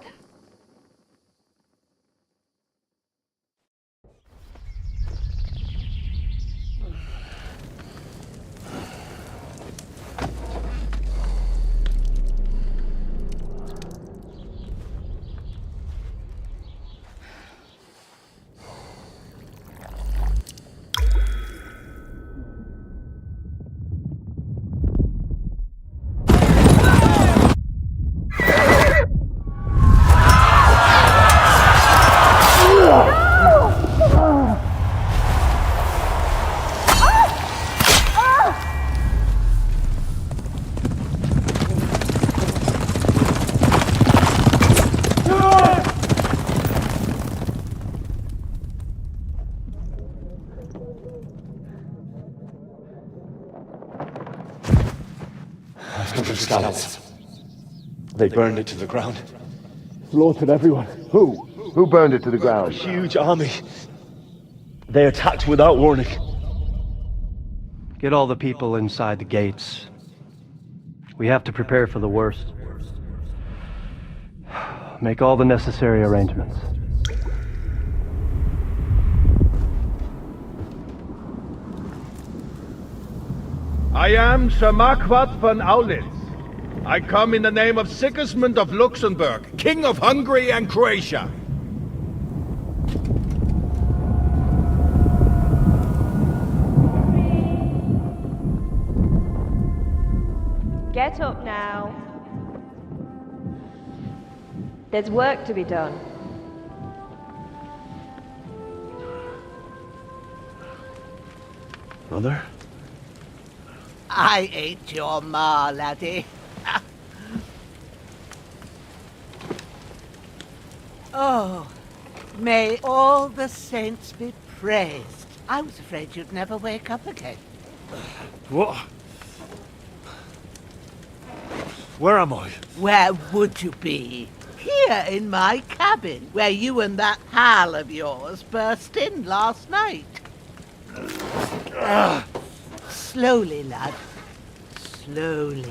Scallops. They burned it to the ground. Slaughtered everyone. Who? Who burned it to the ground? A huge army. They attacked without warning. Get all the people inside the gates. We have to prepare for the worst. Make all the necessary arrangements. I am Sir Marquardt von Aulitz. I come in the name of Sigismund of Luxembourg, King of Hungary and Croatia. Get up now. There's work to be done. Mother? I ain't your ma, laddie. Oh, may all the saints be praised. I was afraid you'd never wake up again. What? Where am I? Where would you be? Here in my cabin, where you and that pal of yours burst in last night. Slowly, lad. Slowly.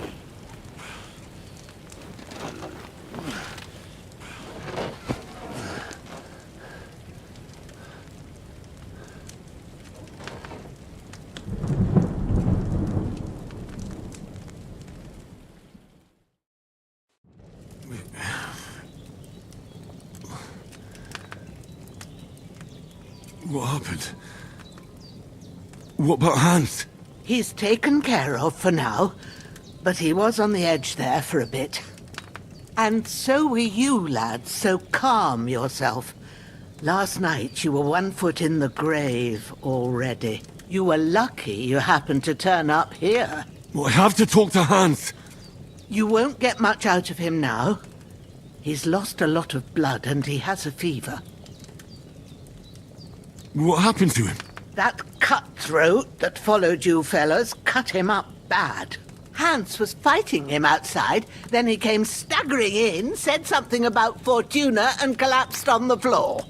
What happened? What about Hans? He's taken care of for now, but he was on the edge there for a bit. And so were you, lad, so calm yourself. Last night you were 1 foot in the grave already. You were lucky you happened to turn up here. Well, I have to talk to Hans. You won't get much out of him now. He's lost a lot of blood and he has a fever. What happened to him? That cutthroat that followed you fellas cut him up bad. Hans was fighting him outside, then he came staggering in, said something about Fortuna and collapsed on the floor.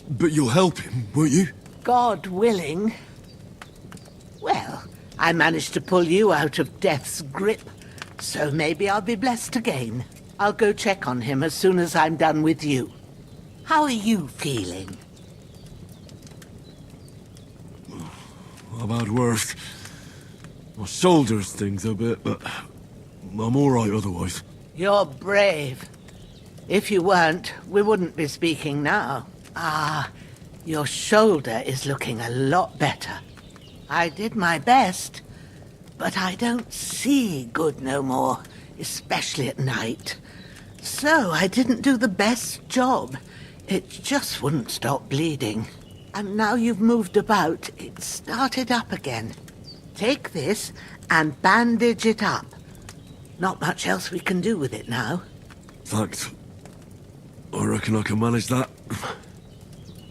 But you'll help him, won't you? God willing. Well, I managed to pull you out of death's grip, so maybe I'll be blessed again. I'll go check on him as soon as I'm done with you. How are you feeling? I've had worse. My shoulder stings a bit, but I'm all right otherwise. You're brave. If you weren't, we wouldn't be speaking now. Ah, your shoulder is looking a lot better. I did my best, but I don't see good no more, especially at night. So I didn't do the best job. It just wouldn't stop bleeding. And now you've moved about, it started up again. Take this and bandage it up. Not much else we can do with it now. Thanks. I reckon I can manage that.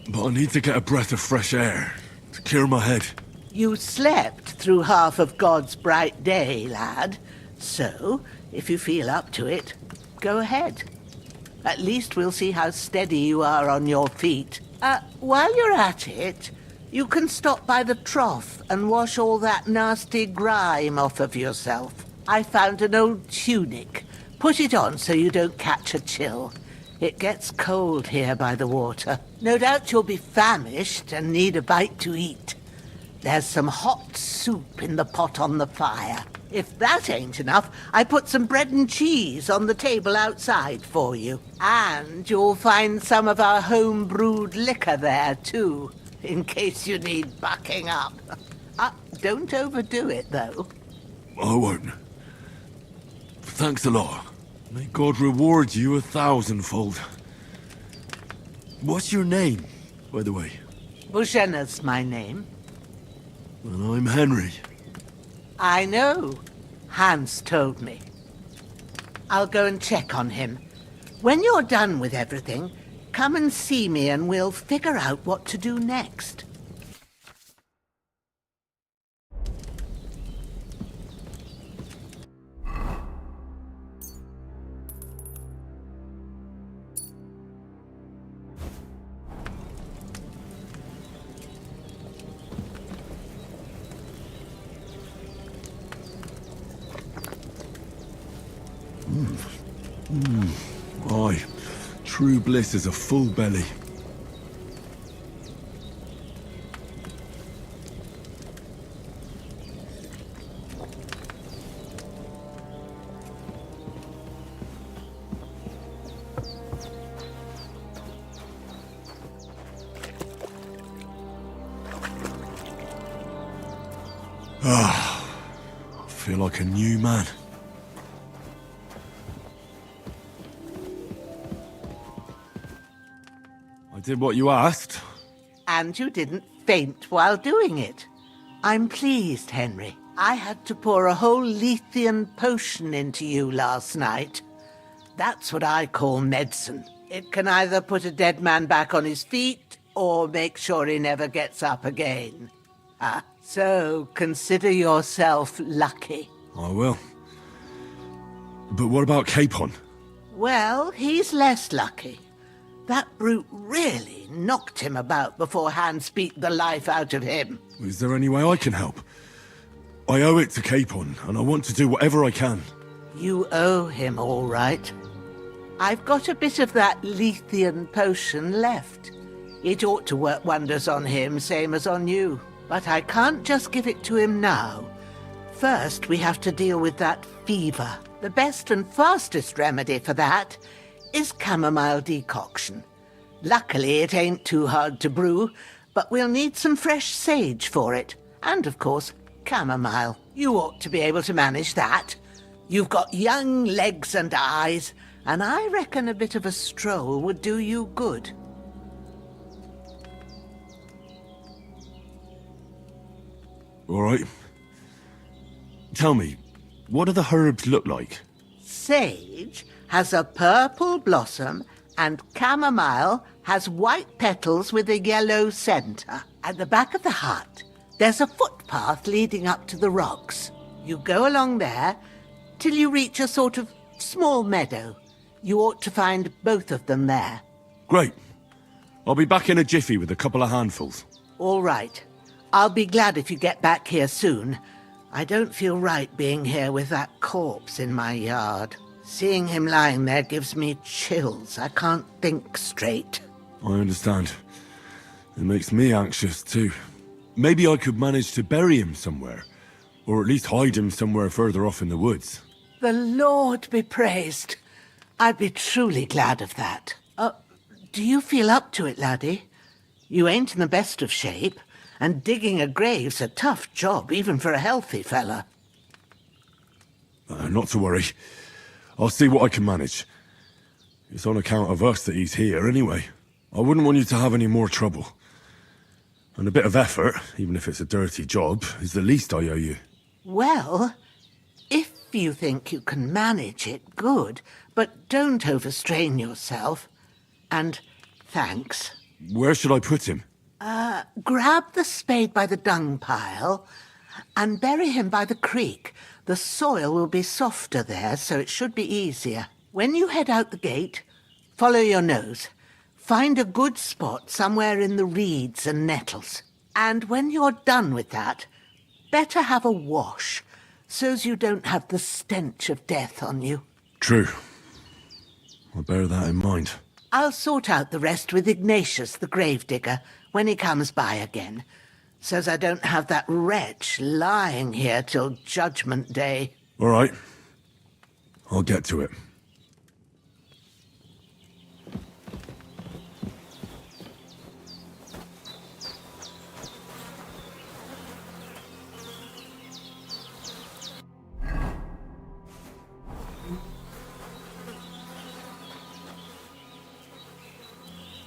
But I need to get a breath of fresh air to clear my head. You slept through half of God's bright day, lad. So, if you feel up to it, go ahead. At least we'll see how steady you are on your feet. While you're at it, you can stop by the trough and wash all that nasty grime off of yourself. I found an old tunic. Put it on so you don't catch a chill. It gets cold here by the water. No doubt you'll be famished and need a bite to eat. There's some hot soup in the pot on the fire. If that ain't enough, I put some bread and cheese on the table outside for you. And you'll find some of our home-brewed liquor there, too, in case you need bucking up. Don't overdo it, though. I won't. Thanks a lot. May God reward you 1,000-fold. What's your name, by the way? Bushenna's my name. And I'm Henry. I know. Hans told me. I'll go and check on him. When you're done with everything, come and see me and we'll figure out what to do next. Aye, true bliss is a full belly. I feel like a new man. I did what you asked. And you didn't faint while doing it. I'm pleased, Henry. I had to pour a whole Lethean potion into you last night. That's what I call medicine. It can either put a dead man back on his feet or make sure he never gets up again. So consider yourself lucky. I will. But what about Capon? Well, he's less lucky. That brute really knocked him about before Hans beat the life out of him. Is there any way I can help? I owe it to Capon, and I want to do whatever I can. You owe him, all right. I've got a bit of that Lethean potion left. It ought to work wonders on him, same as on you. But I can't just give it to him now. First, we have to deal with that fever. The best and fastest remedy for that is chamomile decoction. Luckily, it ain't too hard to brew, but we'll need some fresh sage for it. And, of course, chamomile. You ought to be able to manage that. You've got young legs and eyes, and I reckon a bit of a stroll would do you good. All right. Tell me, what do the herbs look like? Sage has a purple blossom, and chamomile has white petals with a yellow centre. At the back of the hut, there's a footpath leading up to the rocks. You go along there till you reach a sort of small meadow. You ought to find both of them there. Great. I'll be back in a jiffy with a couple of handfuls. All right. I'll be glad if you get back here soon. I don't feel right being here with that corpse in my yard. Seeing him lying there gives me chills. I can't think straight. I understand. It makes me anxious too. Maybe I could manage to bury him somewhere. Or at least hide him somewhere further off in the woods. The Lord be praised. I'd be truly glad of that. Do you feel up to it, laddie? You ain't in the best of shape, and digging a grave's a tough job, even for a healthy fella. Not to worry. I'll see what I can manage. It's on account of us that he's here anyway. I wouldn't want you to have any more trouble. And a bit of effort, even if it's a dirty job, is the least I owe you. Well, if you think you can manage it, good, but don't overstrain yourself. And thanks. Where should I put him? Grab the spade by the dung pile and bury him by the creek. The soil will be softer there, so it should be easier. When you head out the gate, follow your nose. Find a good spot somewhere in the reeds and nettles. And when you're done with that, better have a wash, so's you don't have the stench of death on you. True. I'll bear that in mind. I'll sort out the rest with Ignatius, the gravedigger, when he comes by again, so's I don't have that wretch lying here till Judgment Day. All right. I'll get to it.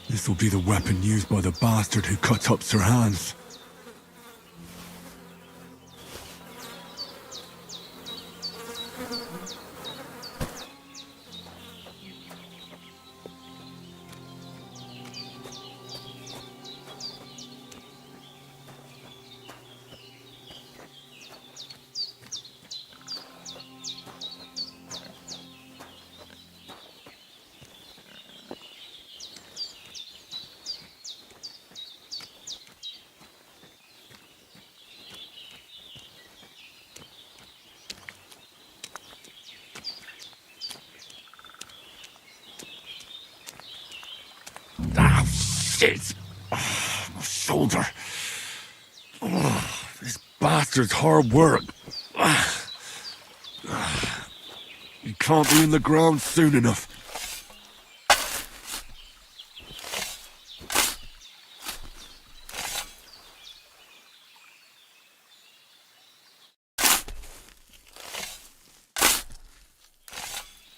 This'll be the weapon used by the bastard who cut up Sir Hans. Ah, shit! Oh, my shoulder. Oh, this bastard's hard work. You can't be in the ground soon enough.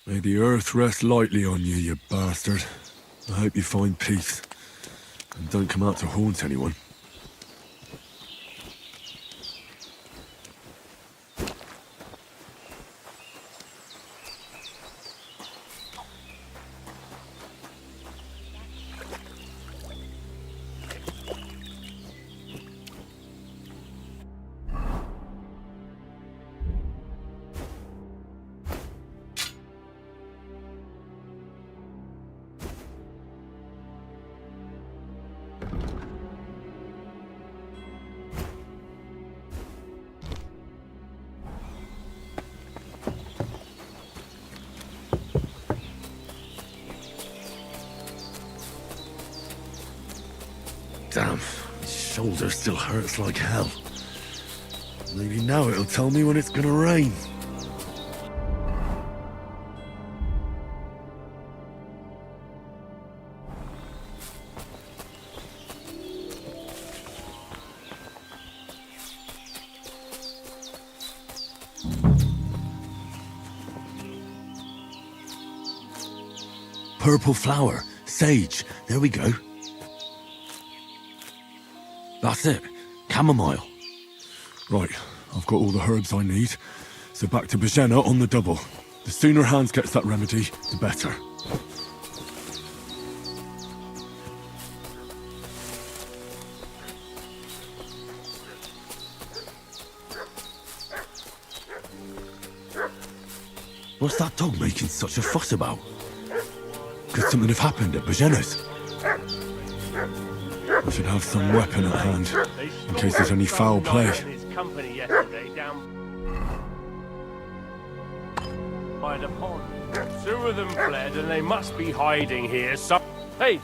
May the earth rest lightly on you, you bastard. I hope you find peace, and don't come out to haunt anyone. Damn, my shoulder still hurts like hell. Maybe now it'll tell me when it's gonna rain. purple flower, sage. There we go. That's it. Chamomile. Right, I've got all the herbs I need. So back to Bajena on the double. The sooner Hans gets that remedy, the better. What's that dog making such a fuss about? Could something have happened at Bajena's? I should have some weapon at hand, in case there's any foul play. By the pond. 2 of them fled and they must be hiding here. Hey!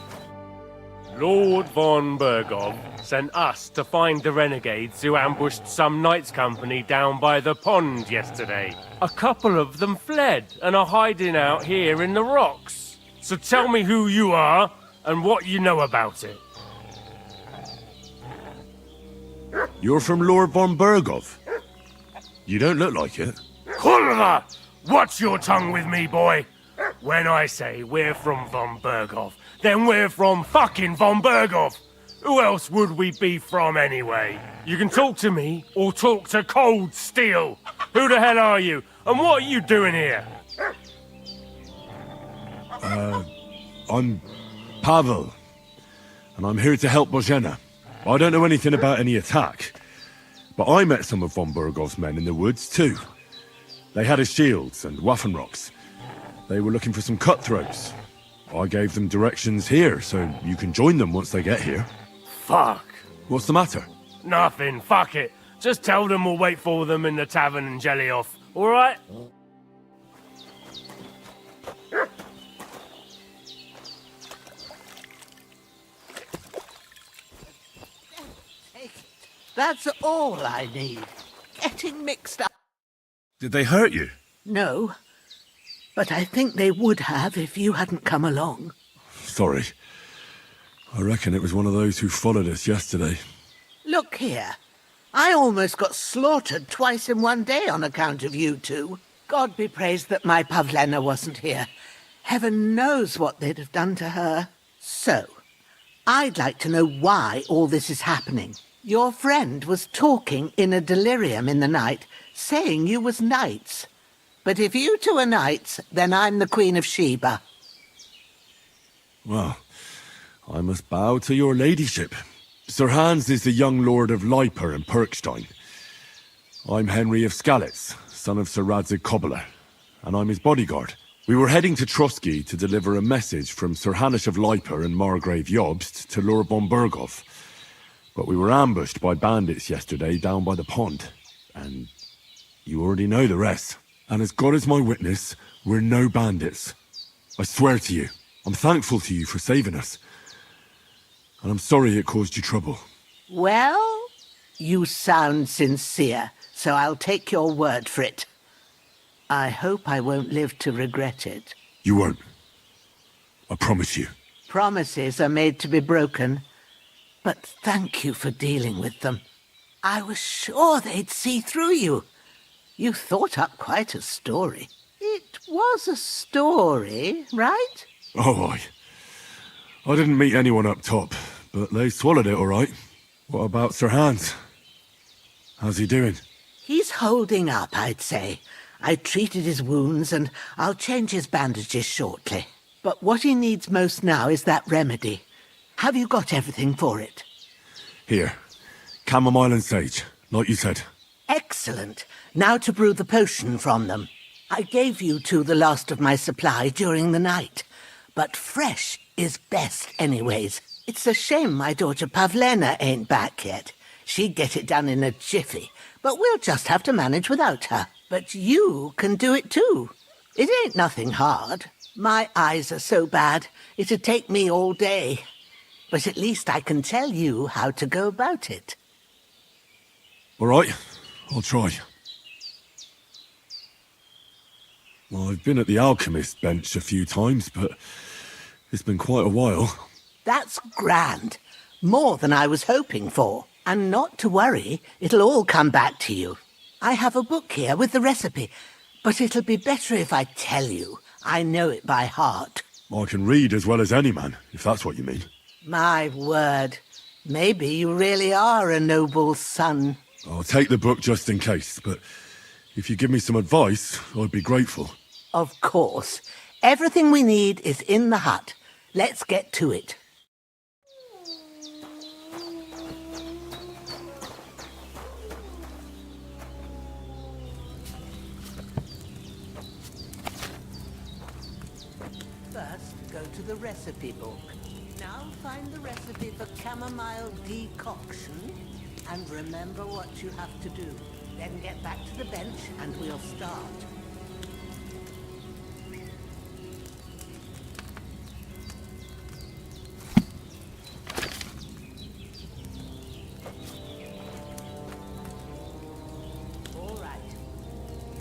Lord von Bergov sent us to find the renegades who ambushed some knights' company down by the pond yesterday. A couple of them fled and are hiding out here in the rocks. So tell me who you are and what you know about it. You're from Lord von Bergov? You don't look like it. Kulva! Watch your tongue with me, boy. When I say we're from von Bergov, then we're from fucking von Bergov. Who else would we be from anyway? You can talk to me or talk to cold steel. Who the hell are you? And what are you doing here? I'm Pavel. And I'm here to help Bojena. I don't know anything about any attack. But I met some of von Bergov's men in the woods too. They had his shields and Waffenrocks. They were looking for some cutthroats. I gave them directions here, so you can join them once they get here. Fuck. What's the matter? Nothing, fuck it. Just tell them we'll wait for them in the tavern in Jelioff, alright? That's all I need. Getting mixed up. Did they hurt you? No, but I think they would have if you hadn't come along. Sorry. I reckon it was one of those who followed us yesterday. Look here. I almost got slaughtered twice in one day on account of you two. God be praised that my Pavlena wasn't here. Heaven knows what they'd have done to her. So, I'd like to know why all this is happening. Your friend was talking in a delirium in the night, saying you was knights. But if you two are knights, then I'm the Queen of Sheba. Well, I must bow to your ladyship. Sir Hans is the young lord of Leiper and Perkstein. I'm Henry of Skalitz, son of Sir Radzig Cobbler, and I'm his bodyguard. We were heading to Trotsky to deliver a message from Sir Hanish of Leiper and Margrave Jobst to Lord von Bergov. But we were ambushed by bandits yesterday down by the pond, and you already know the rest. And as God is my witness, we're no bandits. I swear to you, I'm thankful to you for saving us. And I'm sorry it caused you trouble. Well, you sound sincere, so I'll take your word for it. I hope I won't live to regret it. You won't. I promise you. Promises are made to be broken. But thank you for dealing with them. I was sure they'd see through you. You thought up quite a story. It was a story, right? Oh, I didn't meet anyone up top, but they swallowed it all right. What about Sir Hans? How's he doing? He's holding up, I'd say. I treated his wounds and I'll change his bandages shortly. But what he needs most now is that remedy. Have you got everything for it? Here. Chamomile and sage, like you said. Excellent. Now to brew the potion from them. I gave you two the last of my supply during the night. But fresh is best anyways. It's a shame my daughter Pavlena ain't back yet. She'd get it done in a jiffy. But we'll just have to manage without her. But you can do it too. It ain't nothing hard. My eyes are so bad, it'd take me all day. But at least I can tell you how to go about it. All right, I'll try. Well, I've been at the alchemist bench a few times, but it's been quite a while. That's grand. More than I was hoping for. And not to worry, it'll all come back to you. I have a book here with the recipe, but it'll be better if I tell you. I know it by heart. I can read as well as any man, if that's what you mean. My word. Maybe you really are a noble's son. I'll take the book just in case, but if you give me some advice, I'd be grateful. Of course. Everything we need is in the hut. Let's get to it. First, go to the recipe book. Now find the recipe for chamomile decoction and remember what you have to do. Then get back to the bench and we'll start. All right.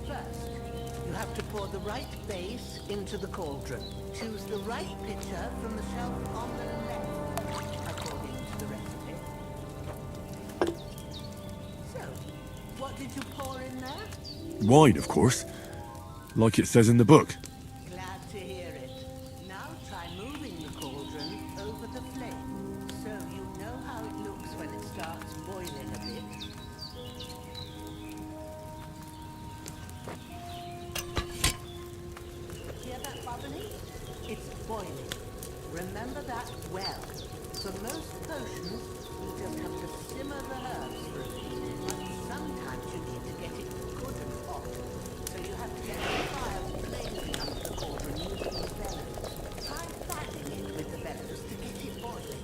First, you have to pour the right base into the cauldron. Choose the right pitcher from the shelf on the left, according to the recipe. So, what did you pour in there? Wine, of course. Like it says in the book. Glad to hear it. Now try moving the cauldron over the flame, so you know how it looks when it starts boiling a bit. Hear that bubbling? It's boiling. Remember that well. For most potions, you just have to simmer the herbs for a bit. But sometimes you need to get it good and hot. So you have to get the fire blazing under the cauldron using the bellows. Try fanning it with the bellows to get it boiling.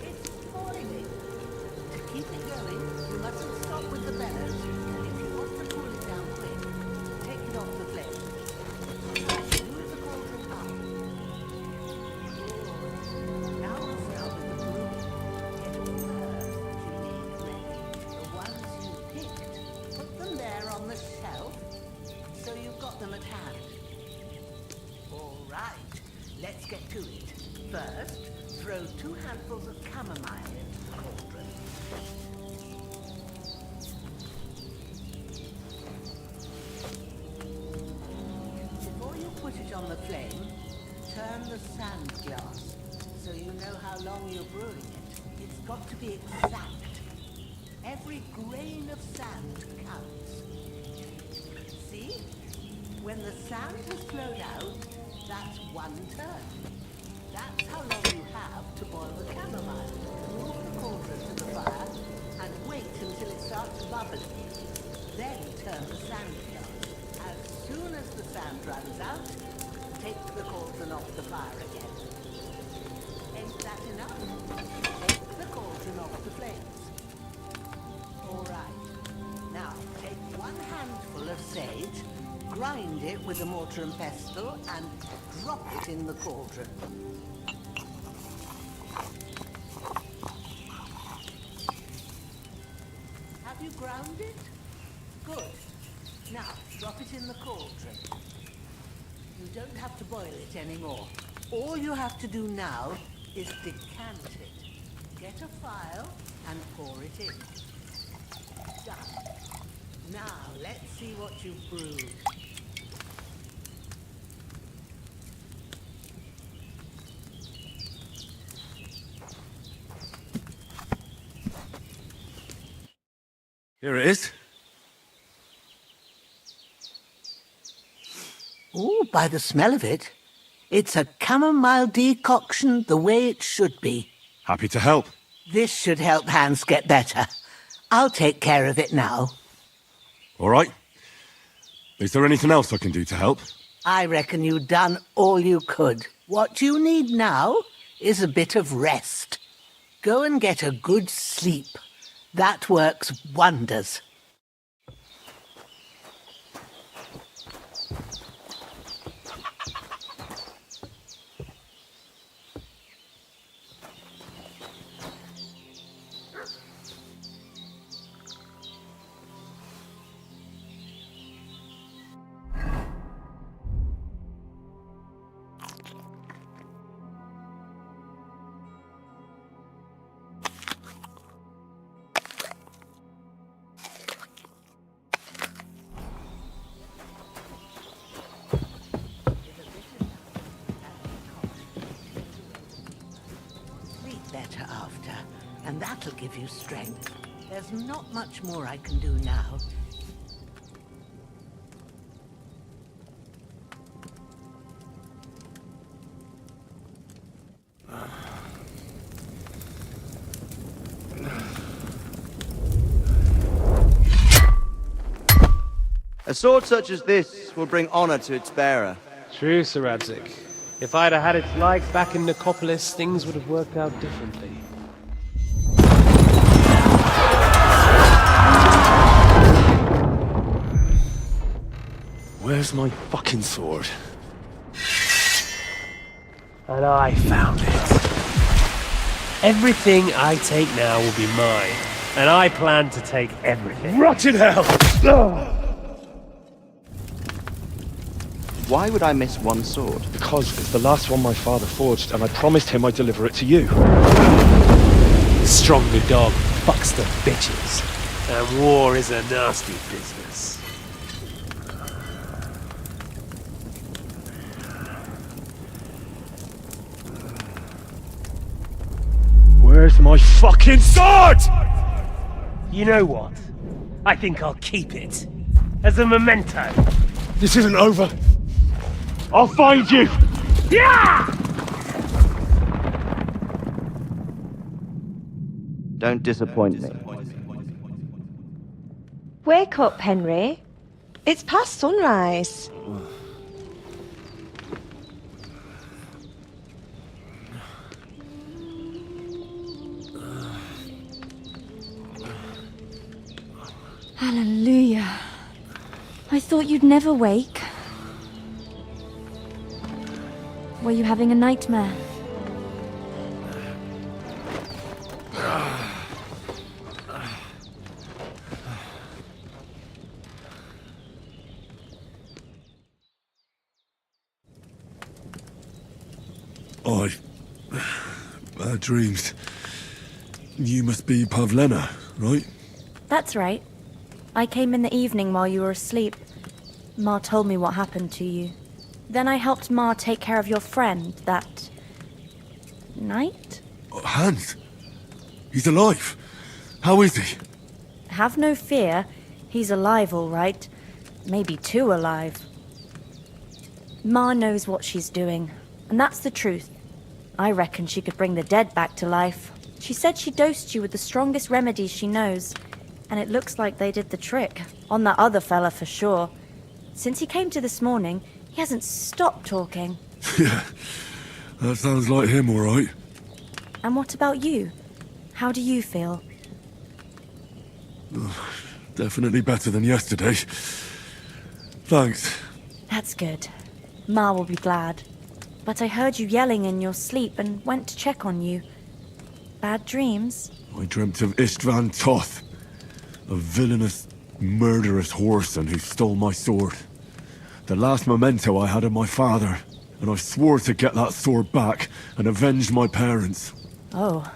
It's boiling. To keep it going, you mustn't stop with the bellows. And if you want to cool it down quick, take it off the flame. Move the cauldron up. Now we'll start with the broom. Get all the herbs that you need ready. The ones you picked, put them there on the shelf, so you've got them at hand. All right, let's get to it. First, throw 2 handfuls of chamomile into the cauldron. Before you put it on the flame, turn the sand glass so you know how long you're brewing it. It's got to be exact. Every grain of sand counts. See? When the sand has flowed out, that's 1 turn. That's how long you have to boil the chamomile. Move the cauldron to the fire and wait until it starts bubbling. Then turn the sand glass. As soon as the sand runs out, take the cauldron off the fire again. Ain't that enough? Take the cauldron off the flames. All right. Now, take 1 handful of sage, grind it with a mortar and pestle, and drop it in the cauldron. Have you ground it? Good. Now, drop it in the cauldron. You don't have to boil it anymore. All you have to do now is decant it. Get a phial and pour it in. Done. Now, let's see what you've brewed. Here it is. Oh, by the smell of it, it's a chamomile decoction the way it should be. Happy to help. This should help Hans get better. I'll take care of it now. All right. Is there anything else I can do to help? I reckon you've done all you could. What you need now is a bit of rest. Go and get a good sleep. That works wonders. better, and that'll give you strength. There's not much more I can do now. A sword such as this will bring honor to its bearer. True, Sir Radzik. If I'd have had its like back in Nicopolis, things would have worked out differently. Where's my fucking sword? And I found it. Everything I take now will be mine, and I plan to take everything. Rotten hell! Why would I miss one sword? Because it's the last one my father forged, and I promised him I'd deliver it to you. The stronger dog fucks the bitches, and war is a nasty business. Where's my fucking sword? You know what? I think I'll keep it. As a memento. This isn't over. I'll find you! Yeah! Don't disappoint me. Wake up, Henry. It's past sunrise. Hallelujah. I thought you'd never wake. Were you having a nightmare? Bad dreams. You must be Pavlena, right? That's right. I came in the evening while you were asleep. Ma told me what happened to you. Then I helped Ma take care of your friend that night? Hans? He's alive. How is he? Have no fear. He's alive, all right. Maybe too alive. Ma knows what she's doing, and that's the truth. I reckon she could bring the dead back to life. She said she dosed you with the strongest remedies she knows, and it looks like they did the trick. On that other fella for sure. Since he came to this morning, he hasn't stopped talking. Yeah, that sounds like him, all right. And what about you? How do you feel? Definitely better than yesterday. Thanks. That's good. Ma will be glad. But I heard you yelling in your sleep and went to check on you. Bad dreams? I dreamt of Istvan Toth, a villainous, murderous whoreson who stole my sword. The last memento I had of my father, and I swore to get that sword back and avenge my parents. Oh,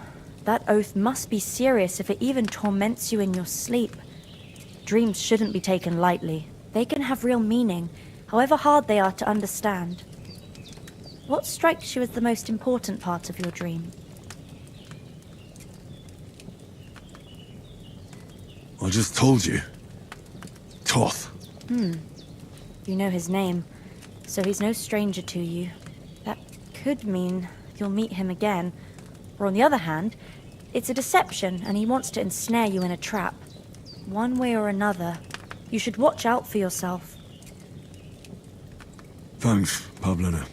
that oath must be serious if it even torments you in your sleep. Dreams shouldn't be taken lightly. They can have real meaning, however hard they are to understand. What strikes you as the most important part of your dream? I just told you. Toth. You know his name, so he's no stranger to you. That could mean you'll meet him again. Or on the other hand, it's a deception and he wants to ensnare you in a trap. One way or another, you should watch out for yourself. Thanks, Pavlena.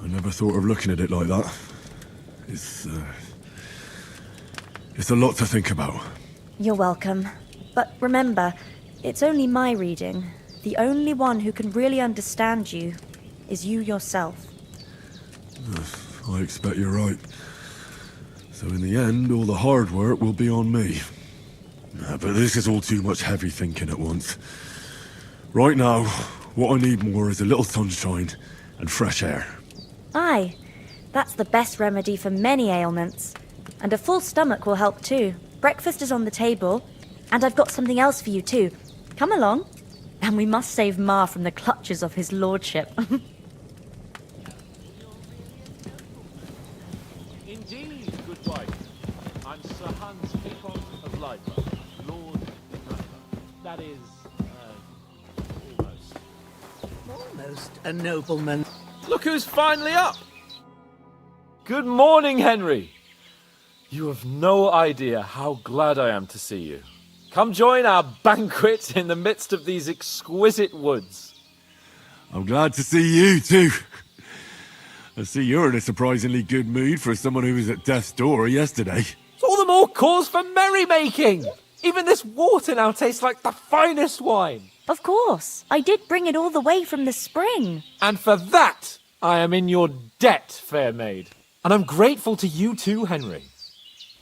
I never thought of looking at it like that. It's a lot to think about. You're welcome. But remember, it's only my reading. The only one who can really understand you is you yourself. I expect you're right. So in the end, all the hard work will be on me. But this is all too much heavy thinking at once. Right now, what I need more is a little sunshine and fresh air. Aye, that's the best remedy for many ailments. And a full stomach will help too. Breakfast is on the table, and I've got something else for you too. Come along, and we must save Ma from the clutches of his lordship. Indeed, good wife. Sir Hans Kikon of Leibler, Lord Knight. That is, almost. Almost a nobleman. Look who's finally up! Good morning, Henry. You have no idea how glad I am to see you. Come join our banquet in the midst of these exquisite woods. I'm glad to see you too. I see you're in a surprisingly good mood for someone who was at death's door yesterday. It's all the more cause for merrymaking. Even this water now tastes like the finest wine. Of course. I did bring it all the way from the spring. And for that, I am in your debt, fair maid. And I'm grateful to you too, Henry.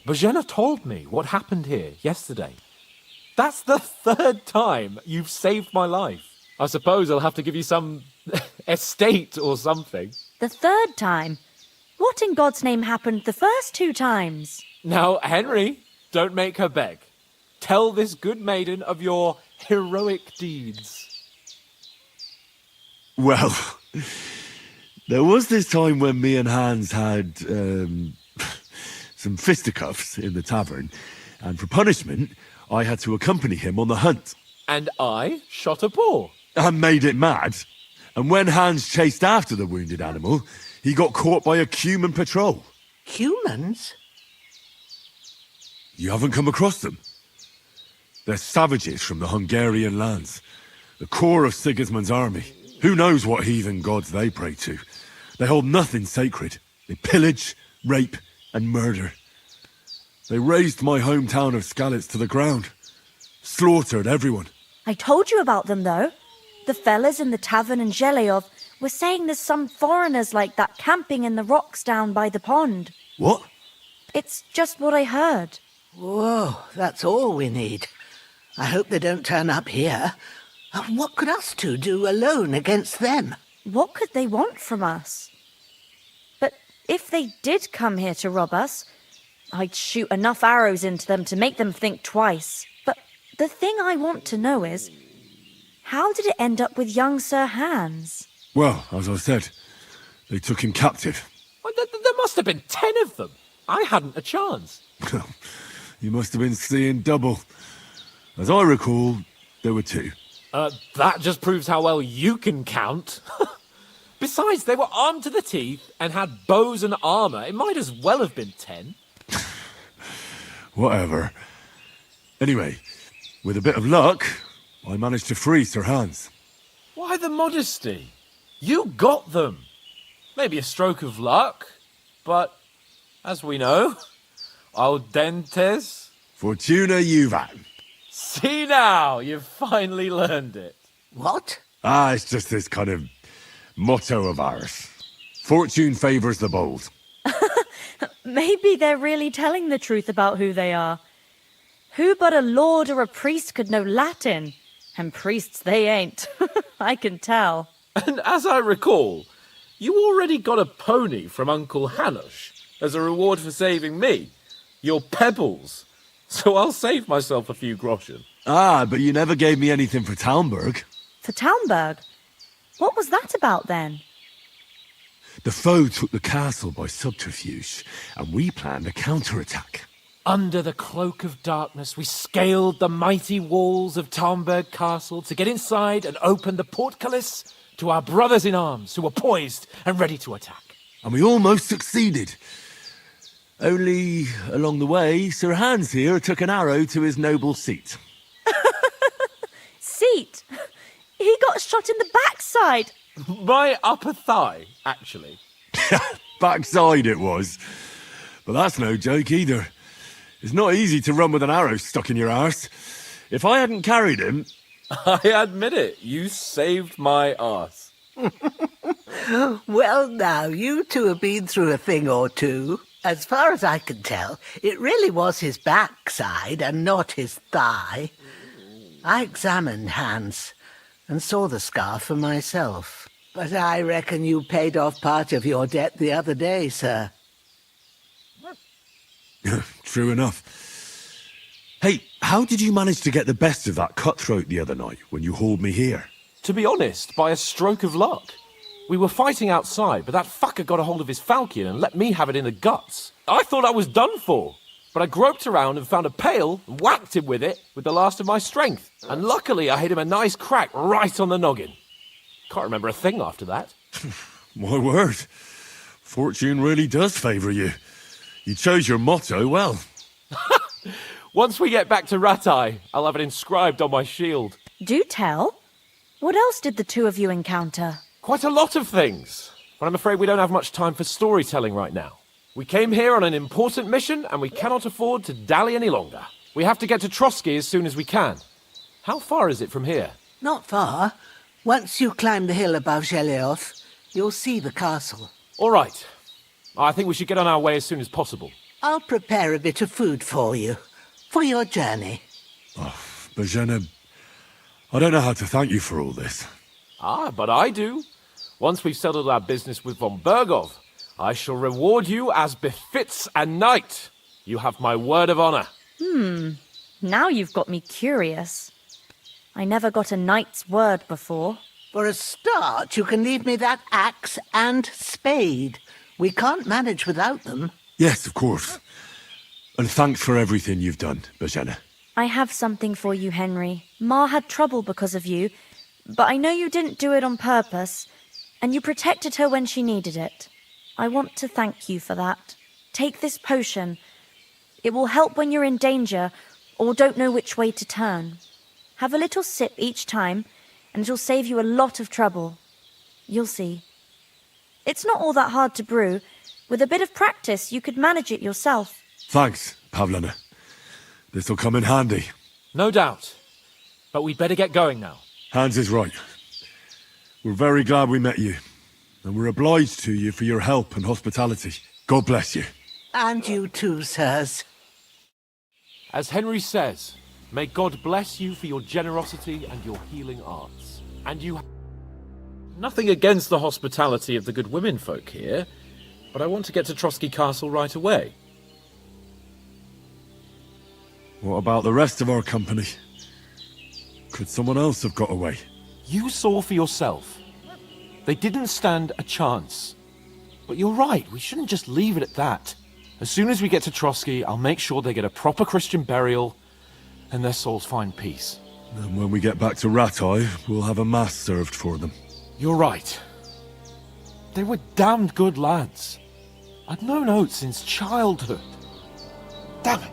Bojena told me what happened here yesterday. That's the 3rd time you've saved my life. I suppose I'll have to give you some estate or something. The 3rd time? What in God's name happened the first 2 times? Now, Henry, don't make her beg. Tell this good maiden of your heroic deeds. Well, there was this time when me and Hans had some fisticuffs in the tavern, and for punishment, I had to accompany him on the hunt. And I shot a boar. And made it mad. And when Hans chased after the wounded animal, he got caught by a human patrol. Humans? You haven't come across them? They're savages from the Hungarian lands. The core of Sigismund's army. Who knows what heathen gods they pray to? They hold nothing sacred. They pillage, rape, and murder. They razed my hometown of Skalitz to the ground. Slaughtered everyone. I told you about them, though. The fellas in the tavern in Zheleyov were saying there's some foreigners like that camping in the rocks down by the pond. What? It's just what I heard. Whoa, that's all we need. I hope they don't turn up here. What could us two do alone against them? What could they want from us? But if they did come here to rob us, I'd shoot enough arrows into them to make them think twice. But the thing I want to know is, how did it end up with young Sir Hans? Well, as I said, they took him captive. Well, there must have been 10 of them. I hadn't a chance. You must have been seeing double. As I recall, there were 2. That just proves how well you can count. Besides, they were armed to the teeth and had bows and armour. It might as well have been 10. Whatever. Anyway, with a bit of luck, I managed to free Sir Hans. Why the modesty? You got them. Maybe a stroke of luck, but as we know, audentes. Fortuna juvat. See now, you've finally learned it. What? It's just this kind of motto of ours. Fortune favours the bold. Maybe they're really telling the truth about who they are. Who but a lord or a priest could know Latin? And priests they ain't. I can tell. And as I recall, you already got a pony from Uncle Hanush as a reward for saving me. Your pebbles. So I'll save myself a few groschen. But you never gave me anything for Talmberg. For Talmberg? What was that about then? The foe took the castle by subterfuge, and we planned a counterattack. Under the cloak of darkness, we scaled the mighty walls of Talmberg Castle to get inside and open the portcullis to our brothers in arms who were poised and ready to attack. And we almost succeeded. Only, along the way, Sir Hans here took an arrow to his noble seat. Seat? He got shot in the backside. My upper thigh, actually. Backside it was. But that's no joke either. It's not easy to run with an arrow stuck in your arse. If I hadn't carried him... I admit it, you saved my arse. Well, now, you two have been through a thing or two. As far as I can tell, it really was his backside and not his thigh. I examined Hans and saw the scar for myself. But I reckon you paid off part of your debt the other day, sir. True enough. Hey, how did you manage to get the best of that cutthroat the other night when you hauled me here? To be honest, by a stroke of luck. We were fighting outside, but that fucker got a hold of his falchion and let me have it in the guts. I thought I was done for. But I groped around and found a pail and whacked him with it with the last of my strength. And luckily I hit him a nice crack right on the noggin. Can't remember a thing after that. My word. Fortune really does favour you. You chose your motto well. Once we get back to Ratai, I'll have it inscribed on my shield. Do tell. What else did the two of you encounter? Quite a lot of things. But I'm afraid we don't have much time for storytelling right now. We came here on an important mission, and we cannot afford to dally any longer. We have to get to Trotsky as soon as we can. How far is it from here? Not far. Once you climb the hill above Zhelioth, you'll see the castle. All right. I think we should get on our way as soon as possible. I'll prepare a bit of food for you, for your journey. Oh, Bozhena, I don't know how to thank you for all this. Ah, but I do. Once we've settled our business with von Bergov, I shall reward you as befits a knight. You have my word of honor. Now you've got me curious. I never got a knight's word before. For a start, you can leave me that axe and spade. We can't manage without them. Yes, of course. And thanks for everything you've done, Bozhena. I have something for you, Henry. Ma had trouble because of you, but I know you didn't do it on purpose, and you protected her when she needed it. I want to thank you for that. Take this potion. It will help when you're in danger or don't know which way to turn. Have a little sip each time, and it'll save you a lot of trouble. You'll see. It's not all that hard to brew. With a bit of practice, you could manage it yourself. Thanks, Pavlana. This'll come in handy. No doubt. But we'd better get going now. Hans is right. We're very glad we met you. And we're obliged to you for your help and hospitality. God bless you. And you too, sirs. As Henry says, may God bless you for your generosity and your healing arts. And you... Nothing against the hospitality of the good women folk here, but I want to get to Trotsky Castle right away. What about the rest of our company? Could someone else have got away? You saw for yourself. They didn't stand a chance. But you're right, we shouldn't just leave it at that. As soon as we get to Trotsky, I'll make sure they get a proper Christian burial and their souls find peace. And when we get back to Ratai, we'll have a mass served for them. You're right. They were damned good lads. I'd known Oates since childhood. Damn it.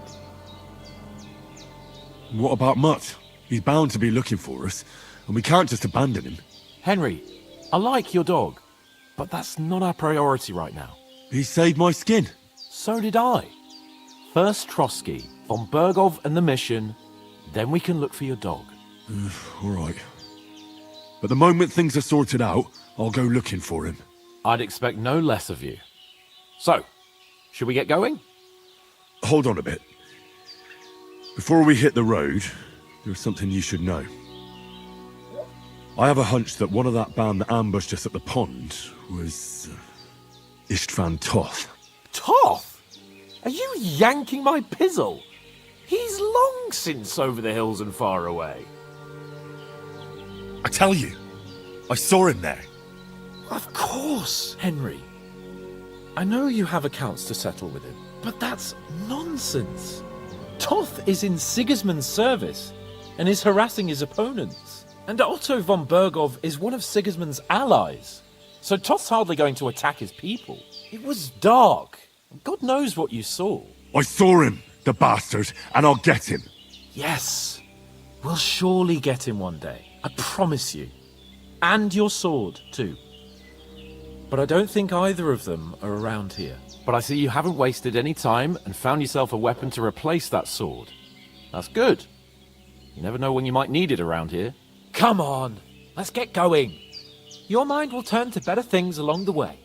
What about Mutt? He's bound to be looking for us, and we can't just abandon him. Henry, I like your dog, but that's not our priority right now. He saved my skin. So did I. First Trotsky, von Bergov and the mission, then we can look for your dog. All right. But the moment things are sorted out, I'll go looking for him. I'd expect no less of you. So, should we get going? Hold on a bit. Before we hit the road, there's something you should know. I have a hunch that one of that band that ambushed us at the pond was... Istvan Toth. Toth? Are you yanking my pizzle? He's long since over the hills and far away. I tell you, I saw him there. Of course, Henry. I know you have accounts to settle with him, but that's nonsense. Toth is in Sigismund's service and is harassing his opponents. And Otto von Bergov is one of Sigismund's allies. So Toth's hardly going to attack his people. It was dark. God knows what you saw. I saw him, the bastard, and I'll get him. Yes. We'll surely get him one day. I promise you. And your sword, too. But I don't think either of them are around here. But I see you haven't wasted any time and found yourself a weapon to replace that sword. That's good. You never know when you might need it around here. Come on, let's get going. Your mind will turn to better things along the way.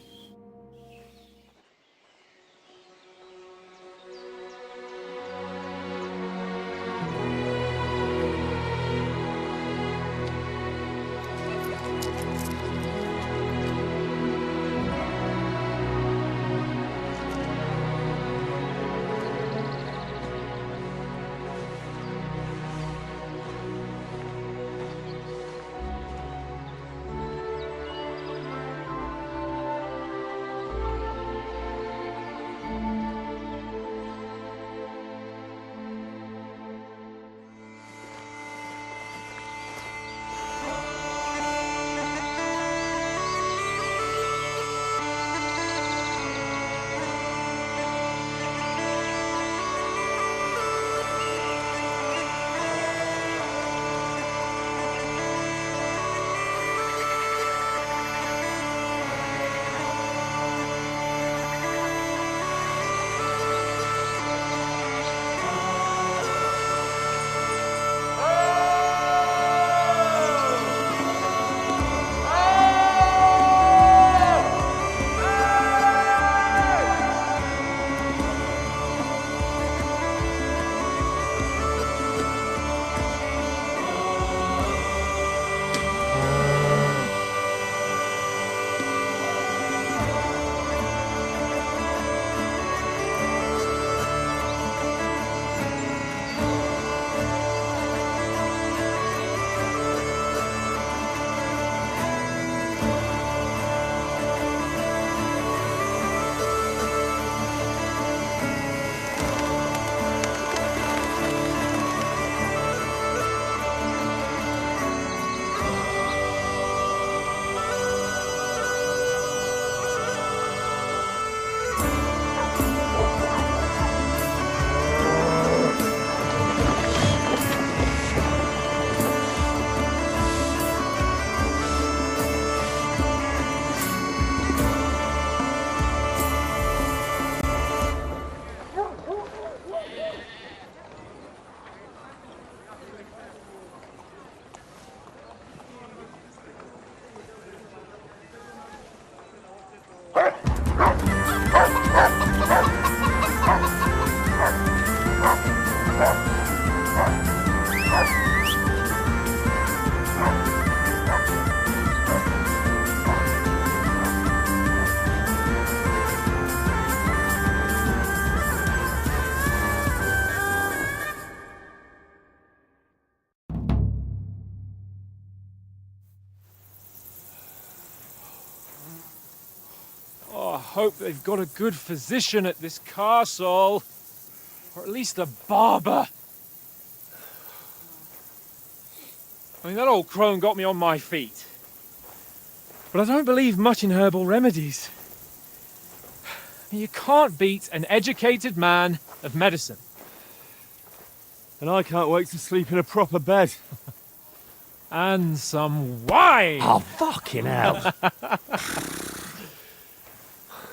hope they've got a good physician at this castle. Or at least a barber. I mean, that old crone got me on my feet. But I don't believe much in herbal remedies. You can't beat an educated man of medicine. And I can't wait to sleep in a proper bed. And some wine! Oh, fucking hell.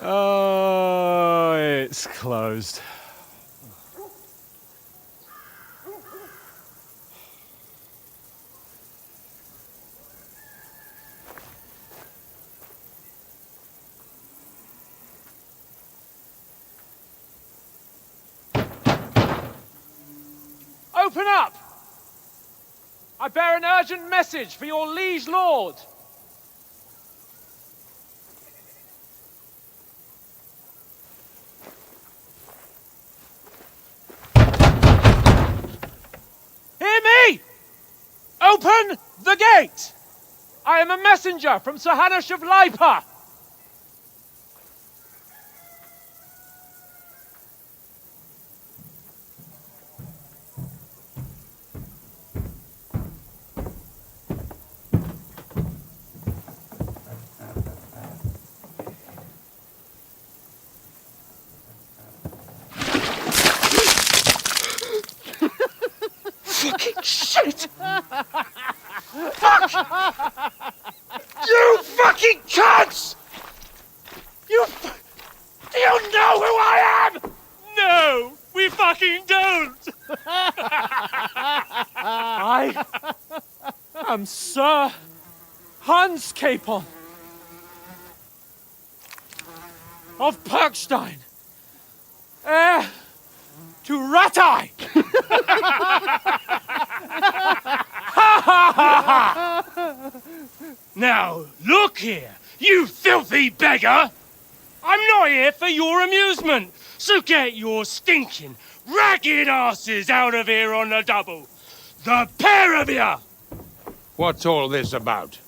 Oh, it's closed. Open up! I bear an urgent message for your liege lord. Hear me! Open the gate! I am a messenger from Sir Hanush of Lipa. Fucking shit! Fuck! You fucking cunts! Do you know who I am? No, we fucking don't! I am Sir Hans Capon of Perkstein, heir to Ratai! Now, look here, you filthy beggar! I'm not here for your amusement, so get your stinking, ragged asses out of here on the double. The pair of you! What's all this about?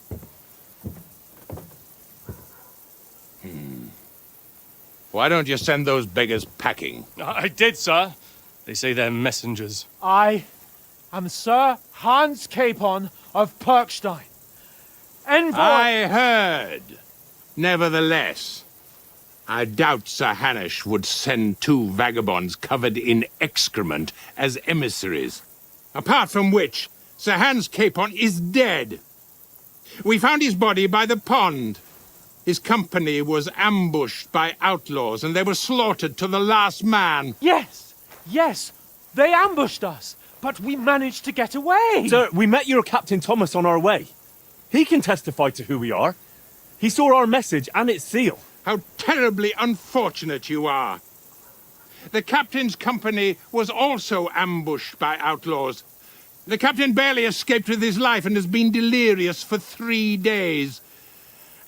Why don't you send those beggars packing? I did, sir. They say they're messengers. I am Sir Hans Capon of Perkstein, envoy... I heard. Nevertheless, I doubt Sir Hanush would send two vagabonds covered in excrement as emissaries. Apart from which, Sir Hans Capon is dead. We found his body by the pond. His company was ambushed by outlaws, and they were slaughtered to the last man. Yes, yes, they ambushed us, but we managed to get away. Sir, we met your Captain Thomas on our way. He can testify to who we are. He saw our message and its seal. How terribly unfortunate you are. The captain's company was also ambushed by outlaws. The captain barely escaped with his life and has been delirious for 3 days.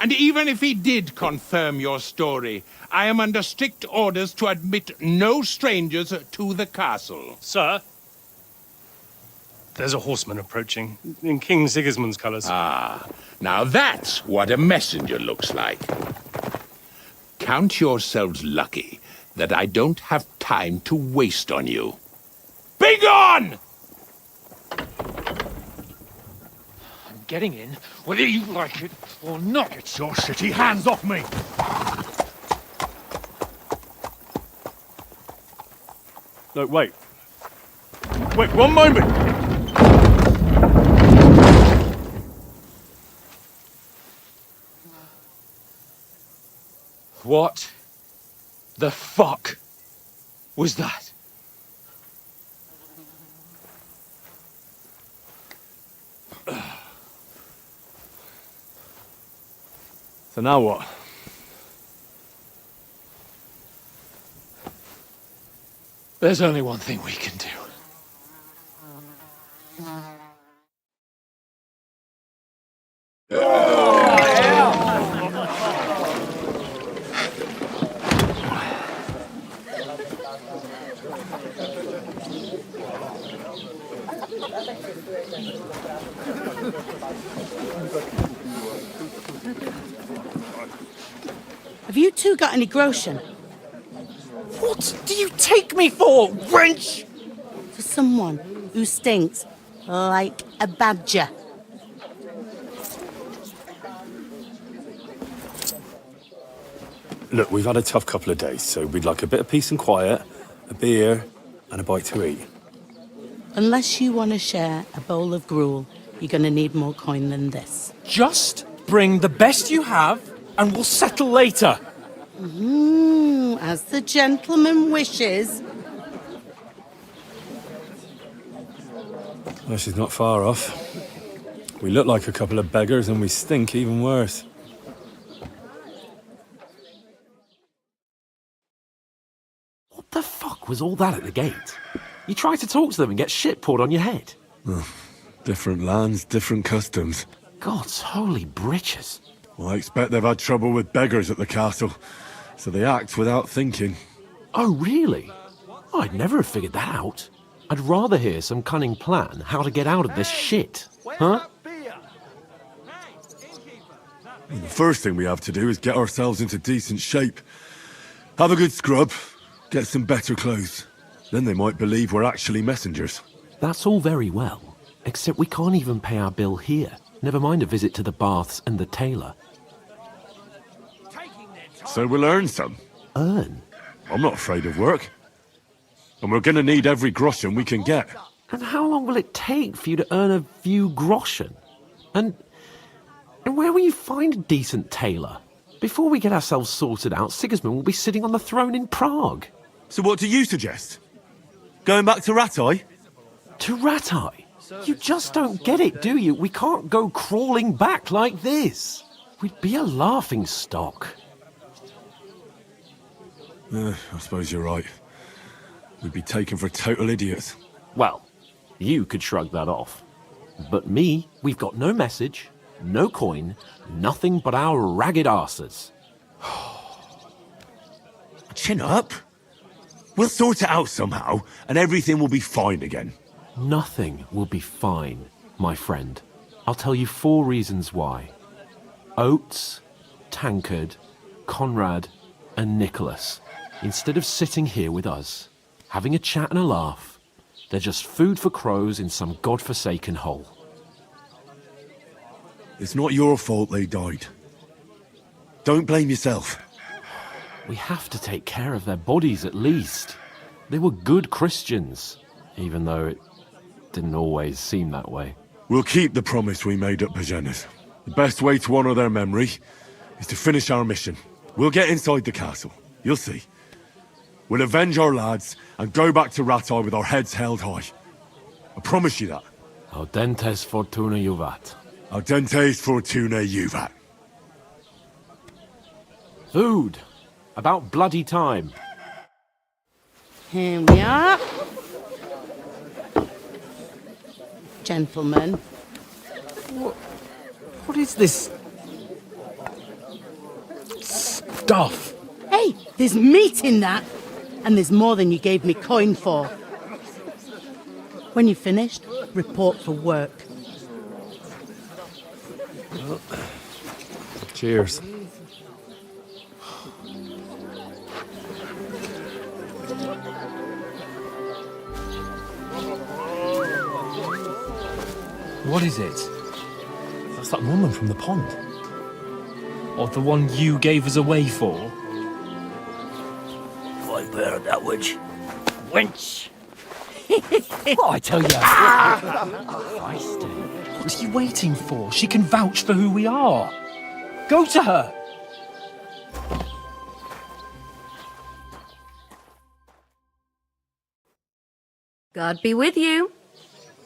And even if he did confirm your story, I am under strict orders to admit no strangers to the castle. Sir, there's a horseman approaching, in King Sigismund's colours. Ah, now that's what a messenger looks like. Count yourselves lucky that I don't have time to waste on you. Be gone! I'm getting in, whether you like it or not. Get your shitty hands off me! No, wait. Wait, one moment! What the fuck was that? So now what? There's only one thing we can do. Have you two got any groschen? What do you take me for, wench? For someone who stinks like a badger. Look, we've had a tough couple of days, so we'd like a bit of peace and quiet, a beer, and a bite to eat. Unless you want to share a bowl of gruel, you're going to need more coin than this. Just bring the best you have, and we'll settle later. As the gentleman wishes. Well, she's not far off. We look like a couple of beggars, and we stink even worse. What the fuck was all that at the gate? You try to talk to them and get shit poured on your head. Different lands, different customs. God's holy britches. Well, I expect they've had trouble with beggars at the castle, so they act without thinking. Oh, really? I'd never have figured that out. I'd rather hear some cunning plan how to get out of this shit. Huh? The first thing we have to do is get ourselves into decent shape. Have a good scrub, get some better clothes. Then they might believe we're actually messengers. That's all very well, except we can't even pay our bill here. Never mind a visit to the baths and the tailor. So we'll earn some. Earn? I'm not afraid of work. And we're gonna need every groschen we can get. And how long will it take for you to earn a few groschen? And where will you find a decent tailor? Before we get ourselves sorted out, Sigismund will be sitting on the throne in Prague. So what do you suggest? Going back to Ratai? To Ratai? You just don't get it, do you? We can't go crawling back like this. We'd be a laughing stock. I suppose you're right. We'd be taken for total idiots. Well, you could shrug that off. But me, we've got no message, no coin, nothing but our ragged arses. Chin up. We'll sort it out somehow, and everything will be fine again. Nothing will be fine, my friend. I'll tell you 4 reasons why. Oates, Tankard, Conrad, and Nicholas. Instead of sitting here with us, having a chat and a laugh, they're just food for crows in some godforsaken hole. It's not your fault they died. Don't blame yourself. We have to take care of their bodies at least. They were good Christians, even though it didn't always seem that way. We'll keep the promise we made at Pagenas. The best way to honor their memory is to finish our mission. We'll get inside the castle. You'll see. We'll avenge our lads and go back to Ratai with our heads held high. I promise you that. Audentes fortuna juvat. Audentes fortuna juvat. Food. About bloody time. Here we are. Gentlemen. What is this stuff? Hey, there's meat in that. And there's more than you gave me coin for. When you're finished, report for work. Cheers. What is it? That's that woman from the pond. Or the one you gave us away for? I bear that witch. Wench! What I tell you? What are you waiting for? She can vouch for who we are. Go to her. God be with you.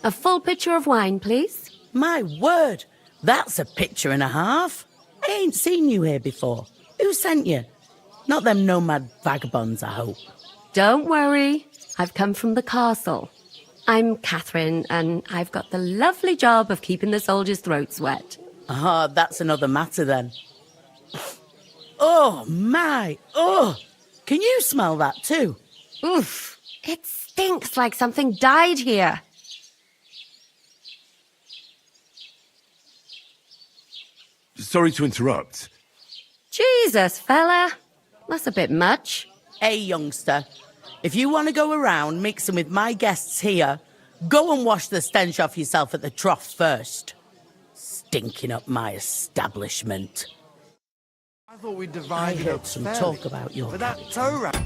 A full pitcher of wine, please. My word, that's a picture and a half. I ain't seen you here before. Who sent you? Not them nomad vagabonds, I hope. Don't worry. I've come from the castle. I'm Catherine, and I've got the lovely job of keeping the soldiers' throats wet. Ah, that's another matter then. Oh, my. Oh, can you smell that too? Oof. It stinks like something died here. Sorry to interrupt. Jesus, fella. That's a bit much. Hey, youngster. If you want to go around mixing with my guests here, go and wash the stench off yourself at the trough first. Stinking up my establishment. I thought we I divided heard up some fairly, talk about your but that tow rack.